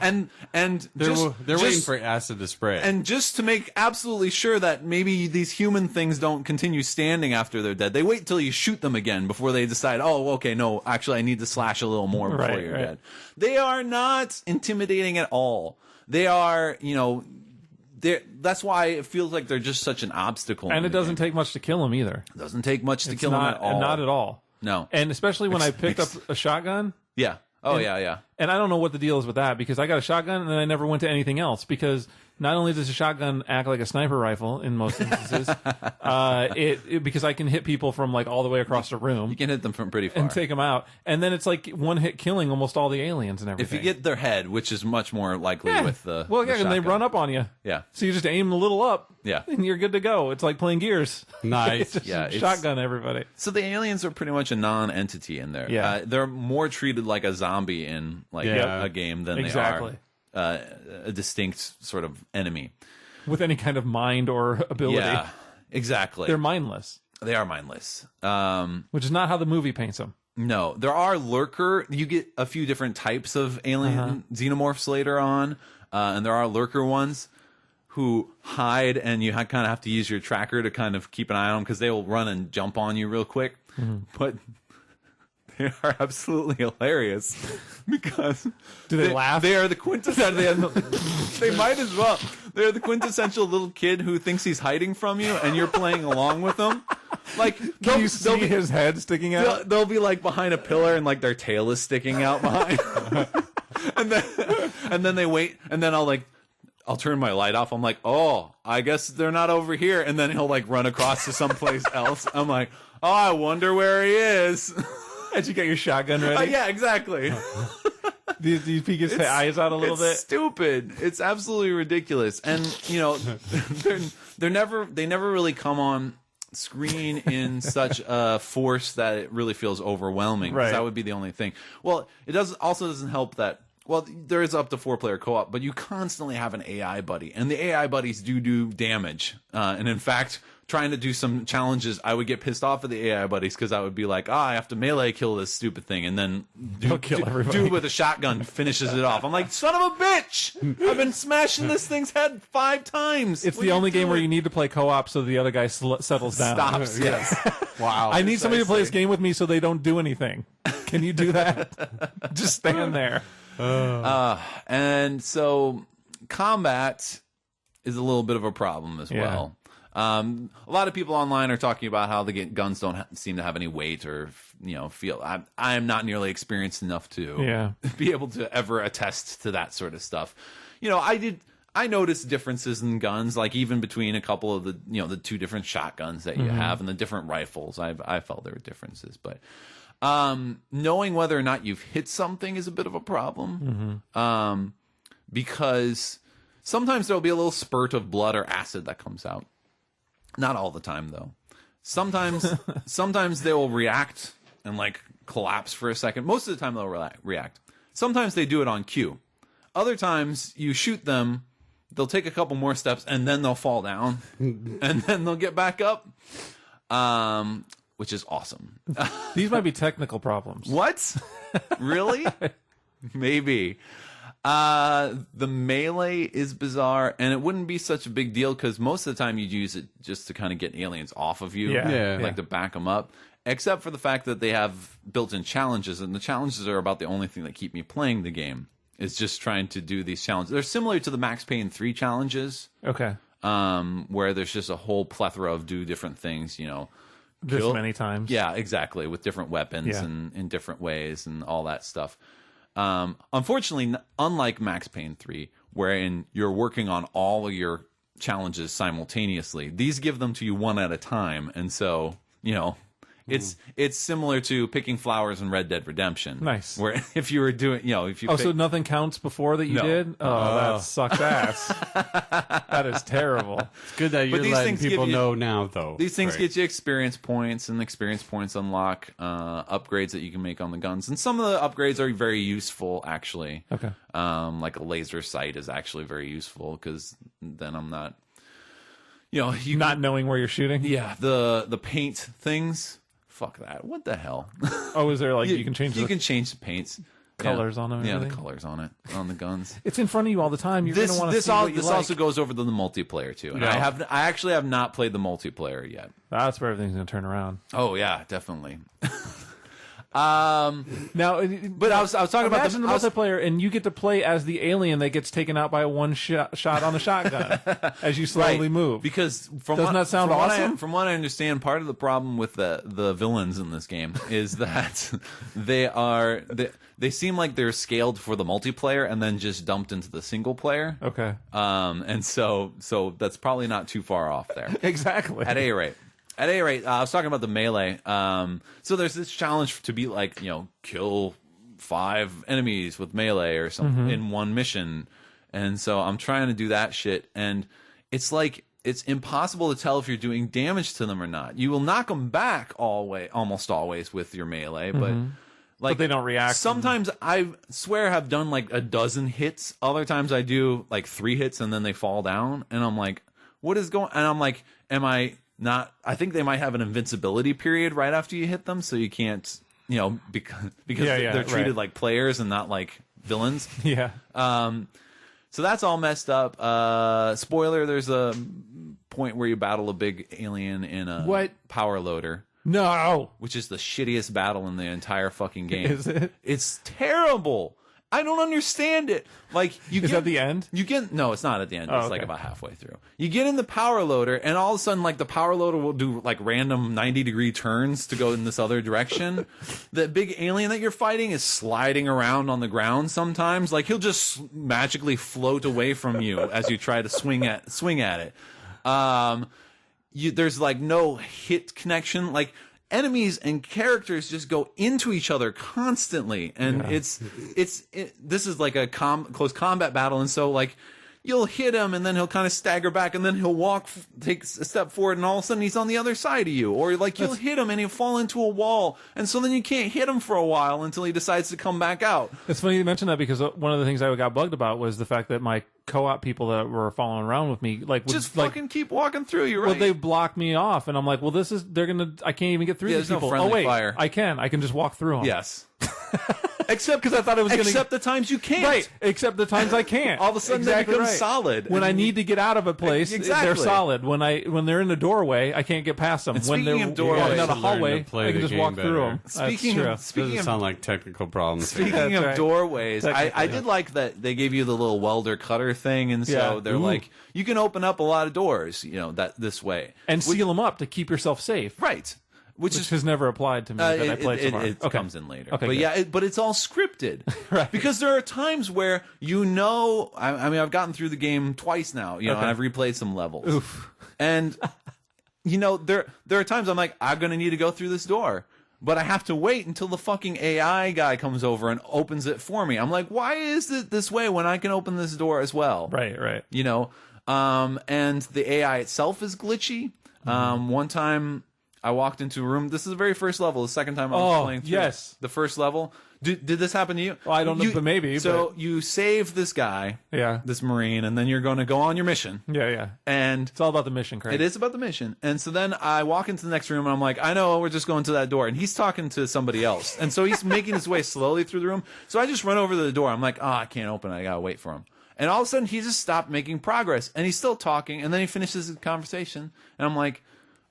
and they're waiting for acid to spray. And just to make absolutely sure that maybe these human things don't continue standing after they're dead, they wait till you shoot them again before they decide, oh, okay, no, actually I need to slash a little more before you're dead. They are not intimidating at all. They are, that's why it feels like they're just such an obstacle. And it doesn't take much to kill them either. It doesn't take much to kill them at all. Not at all. No. And especially when I picked up a shotgun. Yeah. Oh, yeah. And I don't know what the deal is with that, because I got a shotgun and then I never went to anything else, because not only does a shotgun act like a sniper rifle in most instances, because I can hit people from like all the way across the room. You can hit them from pretty far. And take them out. And then it's like one hit killing almost all the aliens and everything. If you get their head, which is much more likely with the and they run up on you. Yeah. So you just aim a little up. Yeah. And you're good to go. It's like playing Gears. Nice. Shotgun everybody. So the aliens are pretty much a non-entity in there. Yeah. They're more treated like a zombie in like a game than they are a distinct sort of enemy. With any kind of mind or ability. Yeah, exactly. They're mindless. They are mindless. Which is not how the movie paints them. No. There are lurker. You get a few different types of alien xenomorphs later on. And there are lurker ones who hide, and you kind of have to use your tracker to kind of keep an eye on them, because they will run and jump on you real quick. But they are absolutely hilarious, because do they laugh? They are the quintessential. They might as well. They're the quintessential little kid who thinks he's hiding from you, and you're playing along with them. Like, can you see his head sticking out? They'll be like behind a pillar, and like their tail is sticking out behind. and then they wait, and then I'll turn my light off. I'm like, oh, I guess they're not over here. And then he'll like run across to someplace else. I'm like, oh, I wonder where he is. And you got your shotgun ready? Yeah, exactly. Do you peek his eyes out a little bit? It's stupid. It's absolutely ridiculous. And, they never really come on screen in such a force that it really feels overwhelming. Right. That would be the only thing. Well, it doesn't help that. Well, there is up to 4-player co-op, but you constantly have an AI buddy, and the AI buddies do damage. And in fact, trying to do some challenges, I would get pissed off at the AI buddies because I would be like, I have to melee kill this stupid thing, and then dude with a shotgun finishes it off. I'm like, son of a bitch! I've been smashing this thing's head 5 times. It's the only game where you need to play co-op so the other guy settles down. Stops. Yes. Wow. I need somebody to play this game with me so they don't do anything. Can you do that? Just stand there. And so combat is a little bit of a problem as well. A lot of people online are talking about how the guns don't seem to have any weight or feel. I am not nearly experienced enough to be able to ever attest to that sort of stuff. I noticed differences in guns, like even between a couple of the 2 different shotguns that you have and the different rifles. I felt there were differences, but knowing whether or not you've hit something is a bit of a problem, because sometimes there'll be a little spurt of blood or acid that comes out. Not all the time, though. Sometimes they will react and like collapse for a second. Most of the time they'll react. Sometimes they do it on cue. Other times you shoot them, they'll take a couple more steps and then they'll fall down and then they'll get back up, which is awesome. These might be technical problems. What? Really? Maybe. The melee is bizarre, and it wouldn't be such a big deal because most of the time you'd use it just to kind of get aliens off of you, to back them up. Except for the fact that they have built-in challenges, and the challenges are about the only thing that keep me playing the game. Is just trying to do these challenges. They're similar to the Max Payne 3 challenges. Okay. Where there's just a whole plethora of different things, This many times. Yeah, exactly, with different weapons and in different ways and all that stuff. Unfortunately, unlike Max Payne 3, wherein you're working on all of your challenges simultaneously, these give them to you one at a time, and so it's similar to picking flowers in Red Dead Redemption. Nice. Where if you were doing, if you so nothing counts before that you did? Oh, that sucks ass. That is terrible. It's good that you're letting people know now, though. These things get you experience points, and experience points unlock upgrades that you can make on the guns. And some of the upgrades are very useful, actually. Okay. Like a laser sight is actually very useful because then I'm not, you not knowing where you're shooting. Yeah, the paint things. Fuck that. What the hell? Oh, is there you can change? You can change the paints. Colors on them. Yeah, the colors on it on the guns. It's in front of you all the time. You're going to want to see what you like. This also goes over to the multiplayer too. And I actually have not played the multiplayer yet. That's where everything's going to turn around. Oh yeah, definitely. Now, but I was talking about the multiplayer, and you get to play as the alien that gets taken out by one shot on the shotgun as you slowly move. Because doesn't that sound awesome? From what I understand, part of the problem with the villains in this game is that they seem like they're scaled for the multiplayer and then just dumped into the single player. Okay. And so that's probably not too far off there. Exactly. At any rate. I was talking about the melee. So there's this challenge to be kill 5 enemies with melee or something in one mission. And so I'm trying to do that shit. And it's it's impossible to tell if you're doing damage to them or not. You will knock them back almost always with your melee, but they don't react. Sometimes I swear I've done a dozen hits. Other times I do 3 hits and then they fall down. And I'm like, what is going on? And I'm like, am I not? I think they might have an invincibility period right after you hit them, so you can't, because they're treated like players and not like villains. Yeah. So that's all messed up. Spoiler: there's a point where you battle a big alien in a power loader. No, which is the shittiest battle in the entire fucking game. Is it? It's terrible. I don't understand it. Is that the end? No, it's not at the end. It's about halfway through. You get in the power loader, and all of a sudden, the power loader will do random 90-degree turns to go in this other direction. The big alien that you're fighting is sliding around on the ground sometimes. He'll just magically float away from you as you try to swing at it. There's no hit connection. Enemies and characters just go into each other constantly, and this is a close combat battle, and so you'll hit him and then he'll kind of stagger back and then he'll take a step forward and all of a sudden he's on the other side of you. Or like you'll hit him and he'll fall into a wall and so then you can't hit him for a while until he decides to come back out. It's funny you mention that because one of the things I got bugged about was the fact that my co-op people that were following around with me would just fucking keep walking through you, right? Well, they block me off and I'm like, well, I can't even get through these people. No fire. I can just walk through them. Yes. Except because I thought it was going to... Except the times you can't. Right. Except the times I can't. All of a sudden they become solid. When I need to get out of a place, they're solid. When they're in the doorway, I can't get past them. When they're walking down a hallway, I can just walk through them. Speaking of sound like technical problems. Speaking of doorways, I did like that they gave you the little welder cutter thing, and so they're like, you can open up a lot of doors, this way. And seal them up to keep yourself safe. Right. Which has never applied to me that I played so far. It comes in later. Okay, but it's all scripted. Right. Because there are times where I mean, I've gotten through the game twice now, and I've replayed some levels. Oof. And, there are times I'm like, I'm going to need to go through this door. But I have to wait until the fucking AI guy comes over and opens it for me. I'm like, why is it this way when I can open this door as well? Right. And the AI itself is glitchy. One time... I walked into a room. This is the very first level. The second time I was playing through the first level. Did this happen to you? Well, I don't know, but maybe. So you save this guy, this Marine, and then you're going to go on your mission. Yeah. And it's all about the mission, Craig. It is about the mission. And so then I walk into the next room, and I'm like, I know, we're just going to that door. And he's talking to somebody else. And so he's making his way slowly through the room. So I just run over to the door. I'm like, I can't open it. I got to wait for him. And all of a sudden, he just stopped making progress. And he's still talking. And then he finishes his conversation. And I'm like,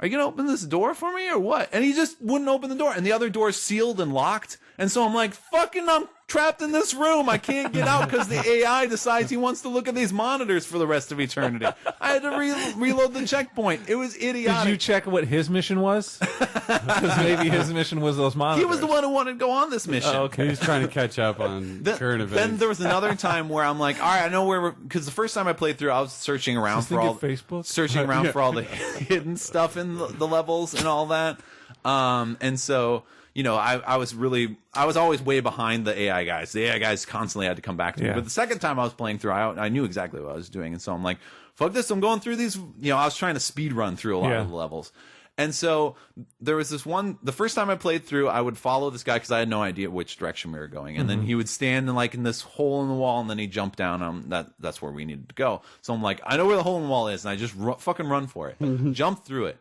are you going to open this door for me or what? And he just wouldn't open the door. And the other door is sealed and locked. And so I'm like, I'm trapped in this room. I can't get out because the AI decides he wants to look at these monitors for the rest of eternity. I had to reload the checkpoint. It was idiotic. Did you check what his mission was? Because maybe his mission was those monitors. He was the one who wanted to go on this mission. Oh, okay. He was trying to catch up on current events. Then there was another time where I'm like, all right, I know where we're... Because the first time I played through, I was searching around for all... Facebook? Searching around for all the hidden stuff in the levels and all that. And so... I was always way behind the AI guys. The AI guys constantly had to come back to me. But the second time I was playing through, I knew exactly what I was doing. And so I'm like, fuck this, I'm going through these. I was trying to speed run through a lot of the levels. And so there was this one, the first time I played through, I would follow this guy because I had no idea which direction we were going. And then he would stand in this hole in the wall, and then he'd jump down. That's where we needed to go. So I'm like, I know where the hole in the wall is, and I just fucking run for it. Jump through it.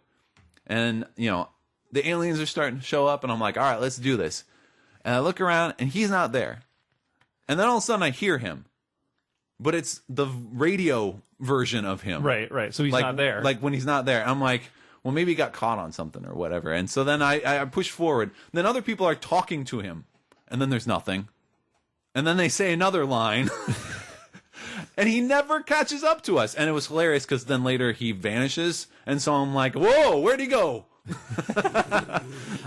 And, the aliens are starting to show up, and I'm like, all right, let's do this. And I look around, and he's not there. And then all of a sudden, I hear him. But it's the radio version of him. Right. So he's not there. Like, when he's not there. I'm like, well, maybe he got caught on something or whatever. And so then I push forward. Then other people are talking to him. And then there's nothing. And then they say another line. And he never catches up to us. And it was hilarious, because then later he vanishes. And so I'm like, whoa, where'd he go?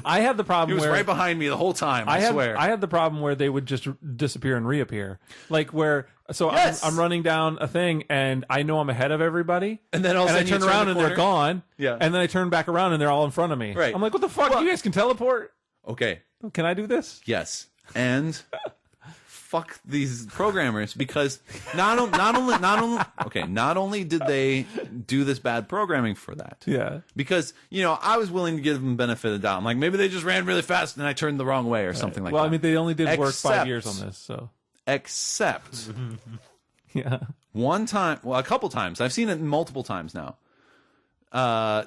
I had the problem. He was right behind me the whole time. I swear. I had the problem where they would just disappear and reappear. Like where, I'm running down a thing and I know I'm ahead of everybody, and then I turn around and they're gone. Yeah, and then I turn back around and they're all in front of me. Right. I'm like, what the fuck? You guys can teleport? Okay. Can I do this? Yes. And fuck these programmers, because not only did they do this bad programming for that. Yeah. Because, I was willing to give them benefit of the doubt. I'm like, maybe they just ran really fast and I turned the wrong way or something like that. Well, I mean, they only did work 5 years on this, so. Except. Yeah. One time, a couple times. I've seen it multiple times now.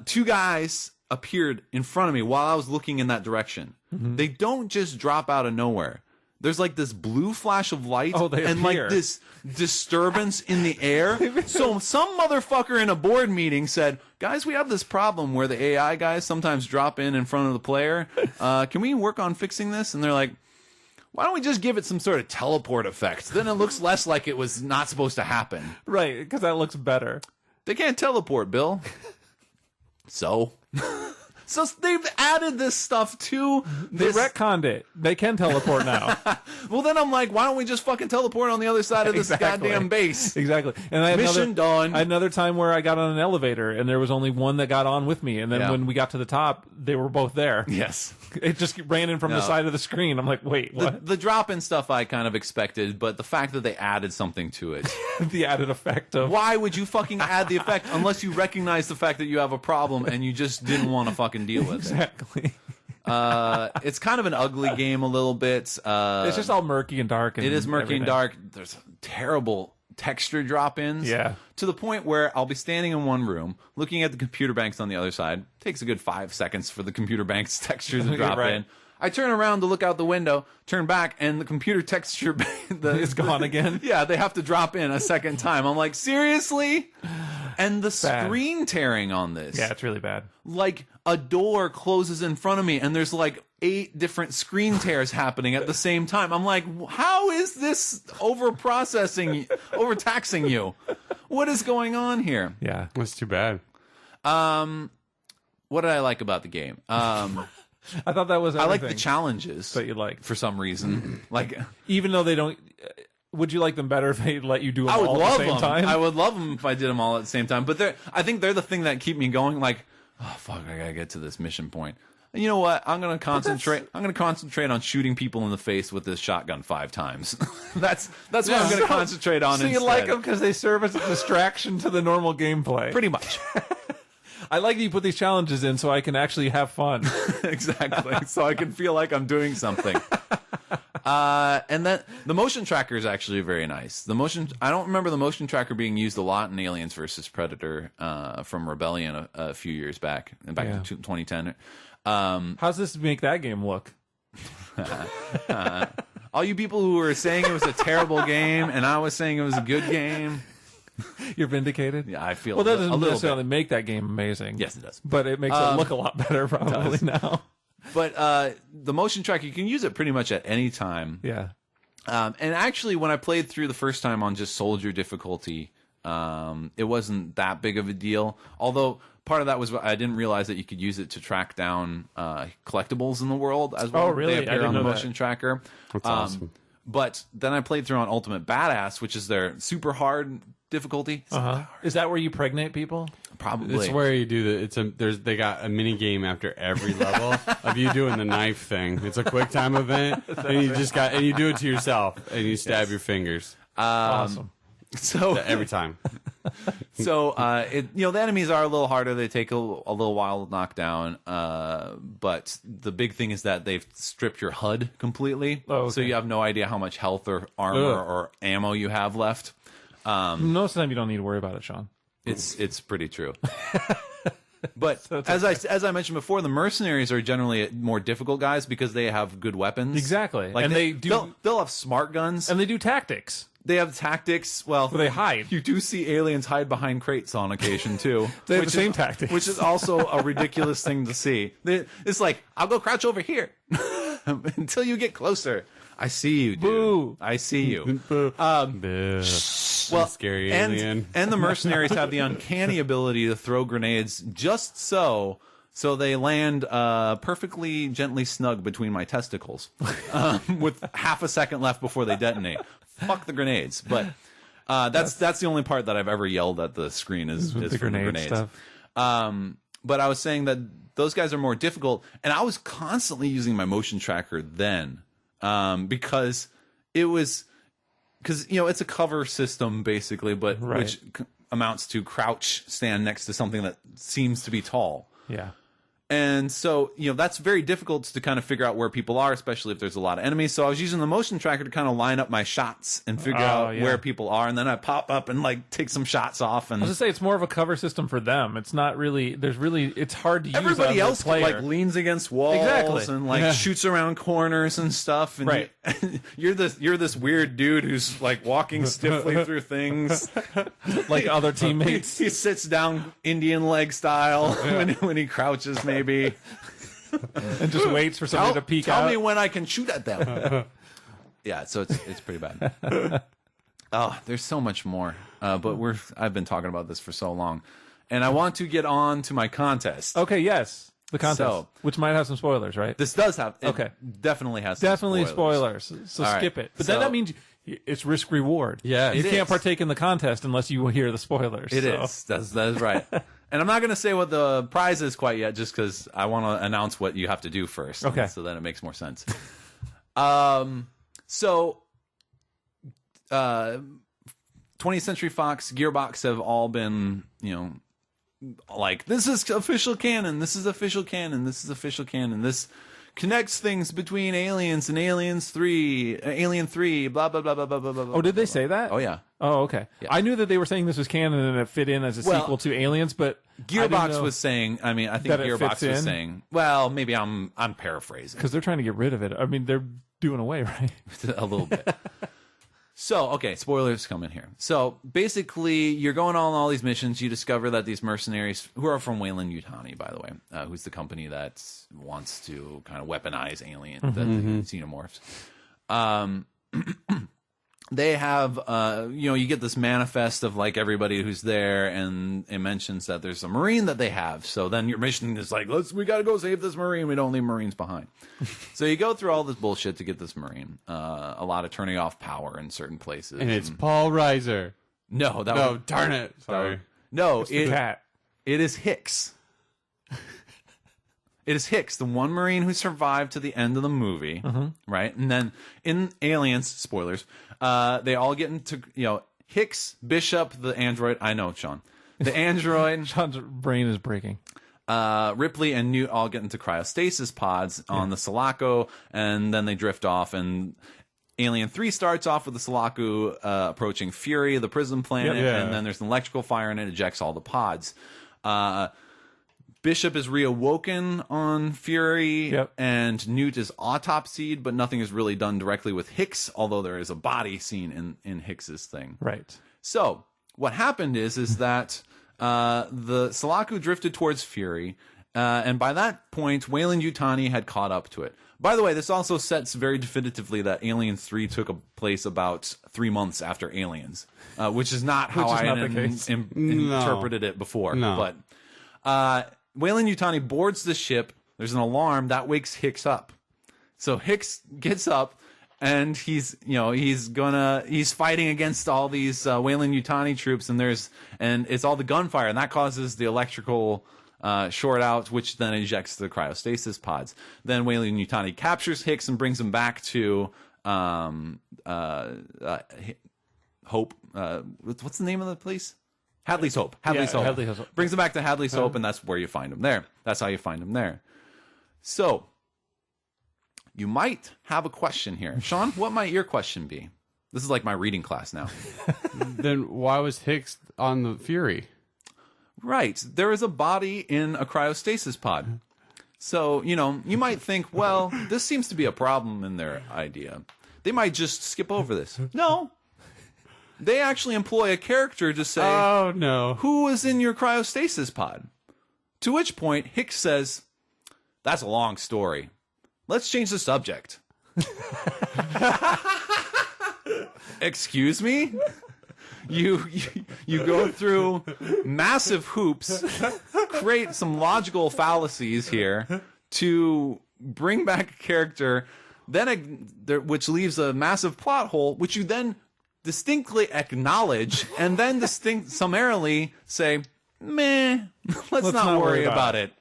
Two guys appeared in front of me while I was looking in that direction. They don't just drop out of nowhere. There's like this blue flash of light and like this disturbance in the air. So some motherfucker in a board meeting said, guys, we have this problem where the AI guys sometimes drop in front of the player. Can we work on fixing this? And they're like, why don't we just give it some sort of teleport effect? Then it looks less like it was not supposed to happen. Right, because that looks better. They can't teleport, Bill. So... So they've added this stuff to this. They retconned it. They can teleport now. Well, then I'm like, why don't we just fucking teleport on the other side of this goddamn base? Exactly. And I had Mission done. I had another time where I got on an elevator and there was only one that got on with me, and then when we got to the top, they were both there. Yes. It just ran in from the side of the screen. I'm like, wait, what? The drop-in stuff I kind of expected, but the fact that they added something to it. The added effect of... Why would you fucking add the effect unless you recognize the fact that you have a problem and you just didn't want to fucking deal with it? Exactly. It's kind of an ugly game a little bit. It's just all murky and dark. And it is murky everything. and dark. There's terrible texture drop-ins. Yeah. To the point where I'll be standing in one room, looking at the computer banks on the other side. Takes a good 5 seconds for the computer bank's texture to drop in. I turn around to look out the window, turn back, and the computer texture is gone again. Yeah, they have to drop in a second time. I'm like, seriously? And the screen tearing on this. Yeah, it's really bad. Like, a door closes in front of me, and there's like 8 different screen tears happening at the same time. I'm like, how is this overtaxing you? What is going on here? Yeah. That's too bad. What did I like about the game? I thought that was everything. I like the challenges that you like for some reason. Like, even though they don't, would you like them better if they let you do them all at the same time? I would love them if I did them all at the same time. But I think they're the thing that keep me going. Like, oh fuck, I gotta get to this mission point. And you know what? I'm gonna concentrate. I'm gonna concentrate on shooting people in the face with this shotgun 5 times. that's what I'm gonna concentrate on. So instead. You like them because they serve as a distraction to the normal gameplay. Pretty much. I like that you put these challenges in so I can actually have fun. Exactly. So I can feel like I'm doing something. And then the motion tracker is actually very nice. I don't remember the motion tracker being used a lot in Aliens versus Predator from Rebellion a few years back in 2010. How's this make that game look? All you people who were saying it was a terrible game and I was saying it was a good game. You're vindicated? Yeah, I feel that doesn't necessarily make that game amazing. Yes, it does. But it makes it look a lot better probably now. But the motion tracker, you can use it pretty much at any time. Yeah. And actually, when I played through the first time on just soldier difficulty, it wasn't that big of a deal. Although part of that was I didn't realize that you could use it to track down collectibles in the world as well. Oh, really? They appear on the motion tracker. That's awesome. But then I played through on Ultimate Badass, which is their super hard difficulty. Is that where you pregnate people? Probably. It's where you do they got a mini game after every level of you doing the knife thing. It's a quick time event, and you do it to yourself, and you stab your fingers. Awesome. So every time. So the enemies are a little harder. They take a little while to knock down. But the big thing is that they've stripped your HUD completely, so you have no idea how much health or armor or ammo you have left. Most of the time, you don't need to worry about it, Sean. It's pretty true. But as I mentioned before, the mercenaries are generally more difficult guys because they have good weapons. Exactly, like and they'll have smart guns and they do tactics. They have tactics. Well, they hide. You do see aliens hide behind crates on occasion too. They have the same tactics, which is also a ridiculous thing to see. It's like, I'll go crouch over here until you get closer. I see you, dude. Boo. I see you. Well, scary alien. And the mercenaries have the uncanny ability to throw grenades just so they land perfectly gently snug between my testicles, with half a second left before they detonate. Fuck the grenades, but that's the only part that I've ever yelled at the screen is the from the grenades. Stuff. But I was saying that those guys are more difficult, and I was constantly using my motion tracker then because it's a cover system basically, but which amounts to crouch, stand next to something that seems to be tall. Yeah. And so, that's very difficult to kind of figure out where people are, especially if there's a lot of enemies. So I was using the motion tracker to kind of line up my shots and figure out where people are. And then I pop up and take some shots off. And I was going to say, it's more of a cover system for them. It's not really, it's hard to use. Everybody else leans against walls and shoots around corners and stuff. And you're this weird dude who's walking stiffly through things. Like other teammates. He sits down Indian leg style when he crouches maybe. And just waits for somebody to peek out. Tell me when I can shoot at them. Yeah, so it's pretty bad. Oh, there's so much more. But I've been talking about this for so long. And I want to get on to my contest. Okay, yes. The contest, which might have some spoilers, right? This does have. Okay, definitely has. Definitely spoilers. So skip it. But then that means it's risk reward. Yeah, you can't partake in the contest unless you hear the spoilers. It is. That is right. And I'm not going to say what the prize is quite yet, just because I want to announce what you have to do first. Okay. So then it makes more sense. 20th Century Fox, Gearbox have all been, like, this is official canon, this is official canon, this is official canon, this connects things between Aliens and Alien 3, blah, blah, blah, blah, blah, blah, blah. Oh, did they say that? Oh, yeah. Oh, okay. Yeah. I knew that they were saying this was canon and it fit in as a sequel to Aliens, but Gearbox was saying, I think Gearbox was saying, well, maybe I'm paraphrasing. Because they're trying to get rid of it. I mean, they're doing away, right? A little bit. So, okay, spoilers come in here. So, basically, you're going on all these missions. You discover that these mercenaries, who are from Weyland-Yutani, by the way, who's the company that wants to kind of weaponize alien, the xenomorphs. They have, you get this manifest of, like, everybody who's there, and it mentions that there's a Marine that they have. So then your mission is like, we got to go save this Marine. We don't leave Marines behind. So you go through all this bullshit to get this Marine. A lot of turning off power in certain places. And it's Paul Reiser. No, darn it. Sorry. No, it is Hicks. It is Hicks, the one Marine who survived to the end of the movie, right? And then in Aliens, spoilers, they all get into, Hicks, Bishop, the android. I know, Sean. The android. Sean's brain is breaking. Ripley and Newt all get into cryostasis pods on the Sulaco, and then they drift off. And Alien 3 starts off with the Sulaco approaching Fury, the prison planet, and then there's an electrical fire and it ejects all the pods. Bishop is reawoken on Fury, and Newt is autopsied, but nothing is really done directly with Hicks, although there is a body scene in Hicks's thing. Right. So what happened is that the Sulaco drifted towards Fury, and by that point, Weyland-Yutani had caught up to it. By the way, this also sets very definitively that Aliens 3 took a place about 3 months after Aliens, which is not how I interpreted it before. No. But Weyland-Yutani boards the ship. There's an alarm that wakes Hicks up. So Hicks gets up and he's fighting against all these Weyland-Yutani troops, and it's all the gunfire, and that causes the electrical short out, which then ejects the cryostasis pods. Then Weyland-Yutani captures Hicks and brings him back to Hope. What's the name of the place? Hadley's Hope. Hadley's Hope. Brings him back to Hadley's Hope, and that's where you find him there. That's how you find him there. So, you might have a question here. Sean, what might your question be? This is like my reading class now. Then why was Hicks on the Fury? Right. There is a body in a cryostasis pod. So, you might think, well, this seems to be a problem in their idea. They might just skip over this. No. They actually employ a character to say, "Oh no, who was in your cryostasis pod?" To which point Hicks says, "That's a long story. Let's change the subject." Excuse me? You go through massive hoops, create some logical fallacies here to bring back a character, which leaves a massive plot hole, which you then distinctly acknowledge, and then summarily say, meh, let's not worry about it.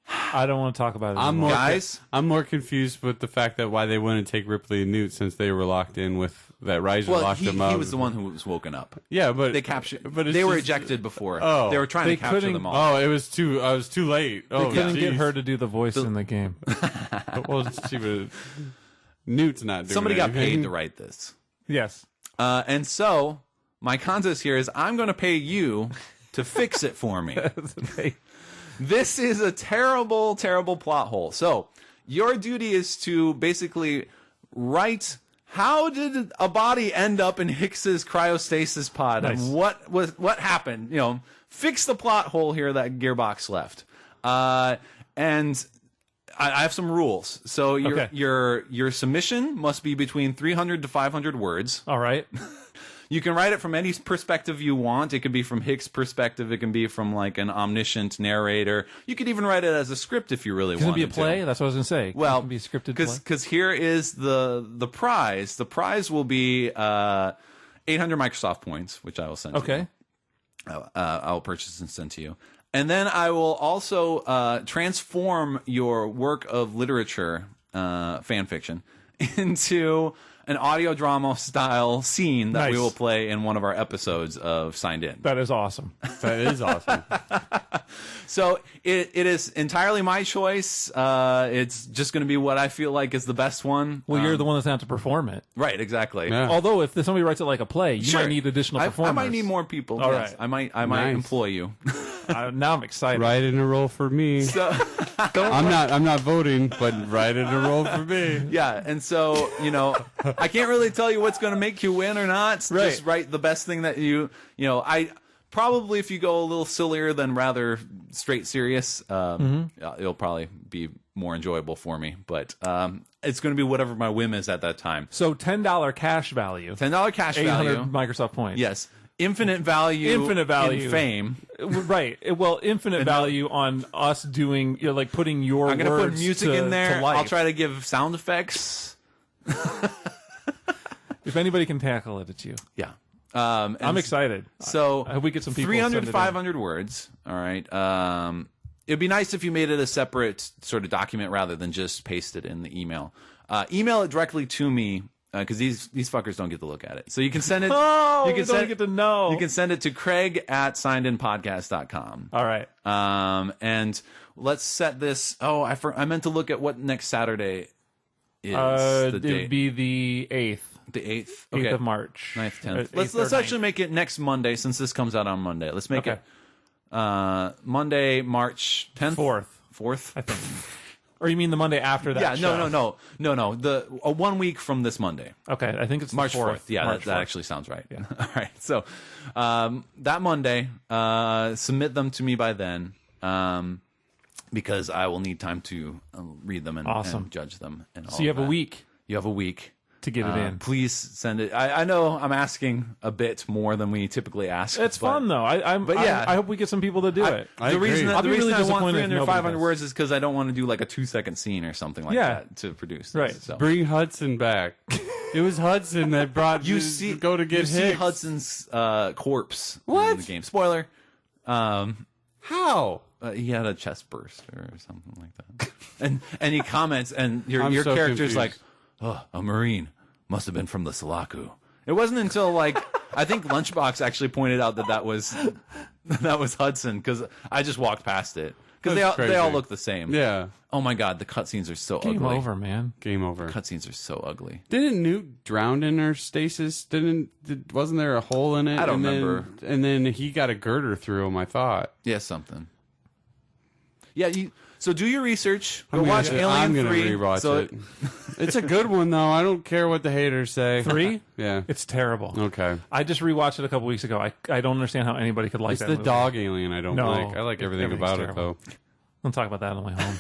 I don't want to talk about it anymore. I'm more confused with the fact that why they wouldn't take Ripley and Newt, since they were locked in with that Reiser locked them up. He was the one who was woken up. Yeah, but they captured. But they were ejected before. Oh, they were trying to capture them all. Oh, it was too. I was too late. They couldn't get her to do the voice in the game. Well, she was. Newt's not doing. Somebody got paid to write this. Yes. And so my contest here is I'm going to pay you to fix it for me. This is a terrible, terrible plot hole. So your duty is to basically write, how did a body end up in Hicks's cryostasis pod? Nice. And what happened? Fix the plot hole here that Gearbox left. And I have some rules. So your submission must be between 300 to 500 words. All right. You can write it from any perspective you want. It can be from Hick's perspective. It can be from like an omniscient narrator. You could even write it as a script if you really want. Can it be a play? That's what I was going to say. Well, it can be a scripted play. Because here is the prize. The prize will be 800 Microsoft points, which I will send to you. I will purchase and send to you. And then I will also transform your work of literature, fan fiction, into an audio drama style scene that we will play in one of our episodes of Signed In. That is awesome. That is awesome. So it is entirely my choice. It's just going to be what I feel like is the best one. Well, you're the one that's going to have to perform it. Right, exactly. Yeah. Although if somebody writes it like a play, you might need additional performers. I might need more people. All yes. right. I might employ you. Now I'm excited. Write in a role for me. So, I'm not voting, but write in a role for me. yeah, and so, I can't really tell you what's going to make you win or not. Right. Just write the best thing that I probably, if you go a little sillier than rather straight serious, it'll probably be more enjoyable for me. But it's going to be whatever my whim is at that time. So $10 cash value. $10 cash 800 value. Microsoft points. Yes. Infinite value. In fame. Right. Well, infinite value on us doing, like putting your I'm going to put music in there. I'll try to give sound effects. If anybody can tackle it, it's you. Yeah. I'm excited. So I hope we get some people. 300, 500 words. All right. It'd be nice if you made it a separate sort of document rather than just paste it in the email. Email it directly to me. Because these fuckers don't get to look at it. So you can send it. You don't get to know. You can send it to Craig@signedinpodcast.com. All right. And let's set this. Oh, I meant to look at what next Saturday is. The date. It'd be the 8th. The 8th? 8th of March. 9th, 10th. Let's actually make it next Monday since this comes out on Monday. Let's make it Monday, March 10th? 4th? I think. Or you mean the Monday after that? Yeah, show? no. 1 week from this Monday. Okay, I think it's March 4th. Yeah, March that 4th. actually sounds right. Yeah. All right. So that Monday, submit them to me by then, because I will need time to read them and judge them. And so you have a week. You have a week to get it in. Please send it. I know I'm asking a bit more than we typically ask. It's fun though. I hope we get some people to do it. The reason I want 300, 500 does. words is because I don't want to do like a 2-second scene or something like that to produce this. Right. So. Bring Hudson back. It was Hudson that brought you go to get you see Hicks. Hudson's corpse What? in the game. Spoiler. How? He had a chest burst or something like that. and he comments, and your so character's confused. like, "Oh, a Marine must have been from the Sulaku." It wasn't until like I think Lunchbox actually pointed out that was Hudson, because I just walked past it because they all look the same. Yeah. Oh my god, the cutscenes are so ugly. Game over, man. Game over. Cutscenes are so ugly. Didn't Newt drown in her stasis? Wasn't there a hole in it? I don't remember. And then he got a girder through him, I thought. Yeah, something. Yeah, so do your research. Go I'm watch Alien 3. I'm going to rewatch it. It's a good one, though. I don't care what the haters say. 3? Yeah. It's terrible. Okay. I just rewatched it a couple weeks ago. I don't understand how anybody could like It's that the movie. dog alien I don't No, like. I like everything about terrible. it, though. We'll talk about that on the way home.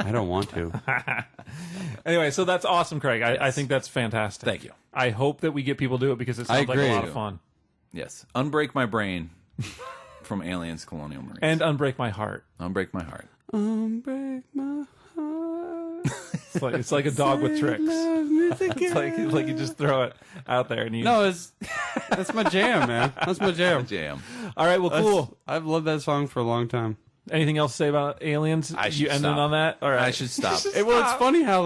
I don't want to. Anyway, so that's awesome, Craig. I think that's fantastic. Thank you. I hope that we get people to do it because it sounds like a lot of fun. Yes. Unbreak My Brain from Aliens Colonial Marines. And Unbreak My Heart. Unbreak My Heart. Unbreak my heart. It's like a dog with tricks. It's like you just throw it out there and you. No, that's my jam, man. That's my jam. Jam. All right, well, cool. I've loved that song for a long time. Anything else to say about Aliens? You ended on that? All right. I should stop. Well, it's funny how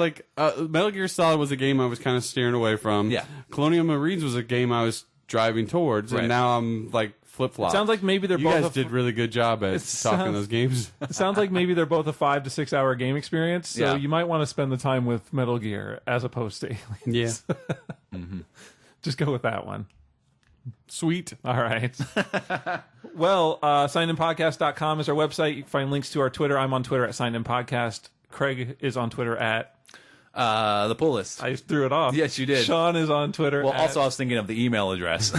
Metal Gear Solid was a game I was kind of steering away from. Yeah. Colonial Marines was a game I was driving towards, Right. and now I'm like flip-flop. Sounds like maybe they're you both. guys did really good job at talking those games. It sounds like maybe they're both a 5 to 6 hour game experience. So Yeah. you might want to spend the time with Metal Gear as opposed to Aliens. Yeah. Just go with that one. Sweet. All right. Well, signedinpodcast.com is our website. You can find links to our Twitter. I'm on Twitter at signedinpodcast. Craig is on Twitter at... The pull list. I threw it off. Yes, you did. Sean is on Twitter Well, at... also I was thinking of the email address.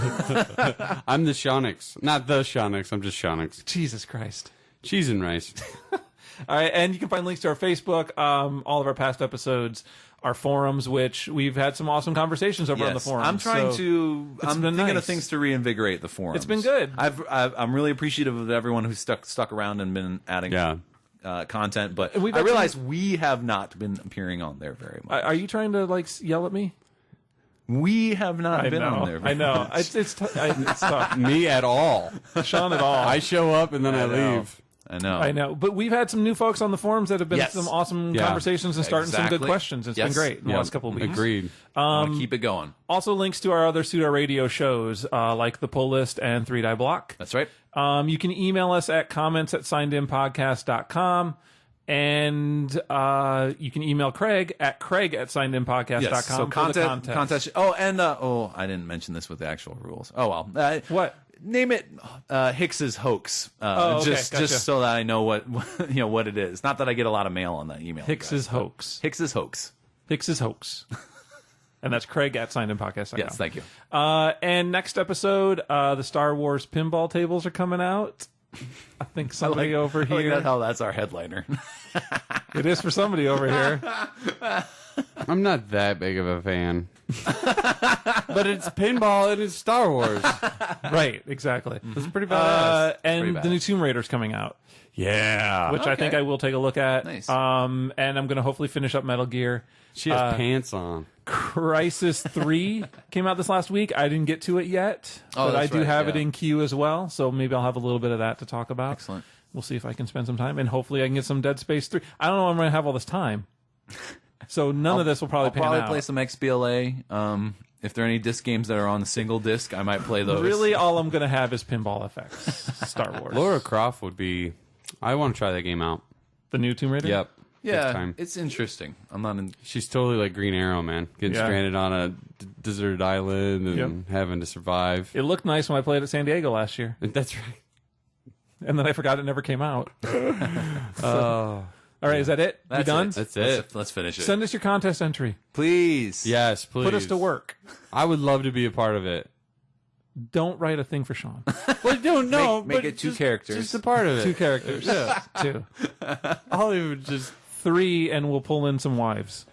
I'm the Shonix. Not the Shonix. I'm just Shonix. Jesus Christ. Cheese and rice. All right, and you can find links to our Facebook, all of our past episodes, our forums, which we've had some awesome conversations over on the forums. I'm thinking of things to reinvigorate the forums. It's been good. I'm really appreciative of everyone who's stuck around and been adding content, but I realize we have not been appearing on there very much. Are you trying to like yell at me? We have not been on there. I know. It's tough. Me at all. Sean at all. I show up and then I leave. I know. But we've had some new folks on the forums that have been some awesome conversations and starting some good questions. It's been great in the last couple of weeks. Agreed. Keep it going. Also links to our other Pseudo Radio shows, like The Pull List and 3 Die Block. That's right. You can email us at comments@signedinpodcast.com. And you can email Craig at signedinpodcast.com. Yes, so contest. Oh, and I didn't mention this with the actual rules. Oh well. What? Name it Hicks's hoax. Just so that I know what what it is. Not that I get a lot of mail on that email. Hicks's hoax. Hicks's hoax. Hicks's hoax. And that's Craig at signedinpodcast.com. Yes, thank you. And next episode, the Star Wars pinball tables are coming out. I think somebody over here. I like how that's our headliner. It is for somebody over here. I'm not that big of a fan. But it's pinball and it's Star Wars. Right, exactly. It's pretty badass. And the new Tomb Raider's coming out. Yeah. Which I think I will take a look at. Nice. And I'm going to hopefully finish up Metal Gear. She has pants on. Crisis 3 came out this last week. I didn't get to it yet, but I do have it in queue as well, so maybe I'll have a little bit of that to talk about. Excellent. We'll see if I can spend some time, and hopefully I can get some Dead Space 3. I don't know if I'm going to have all this time, so none of this will probably pan out. I'll probably play some XBLA. If there are any disc games that are on a single disc, I might play those. Really, all I'm going to have is Pinball FX, Star Wars. Lara Croft would be... I want to try that game out. The new Tomb Raider? Yep. Yeah, it's interesting. I'm not in... She's totally like Green Arrow, man. Getting stranded on a deserted island and having to survive. It looked nice when I played at San Diego last year. That's right. And then I forgot it never came out. All right, is that it? You done? That's it. Let's finish it. Send us your contest entry. Please. Yes, please. Put us to work. I would love to be a part of it. Don't write a thing for Sean. Well, don't know. Make it two characters. Just a part of it. 2 characters. Yeah. 2. I'll even just... 3, and we'll pull in some wives.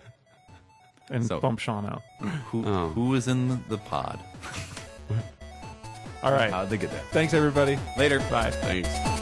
And bump Sean out. Who is in the pod? All right. How'd they get there? Thanks, everybody. Later. Bye. Thanks.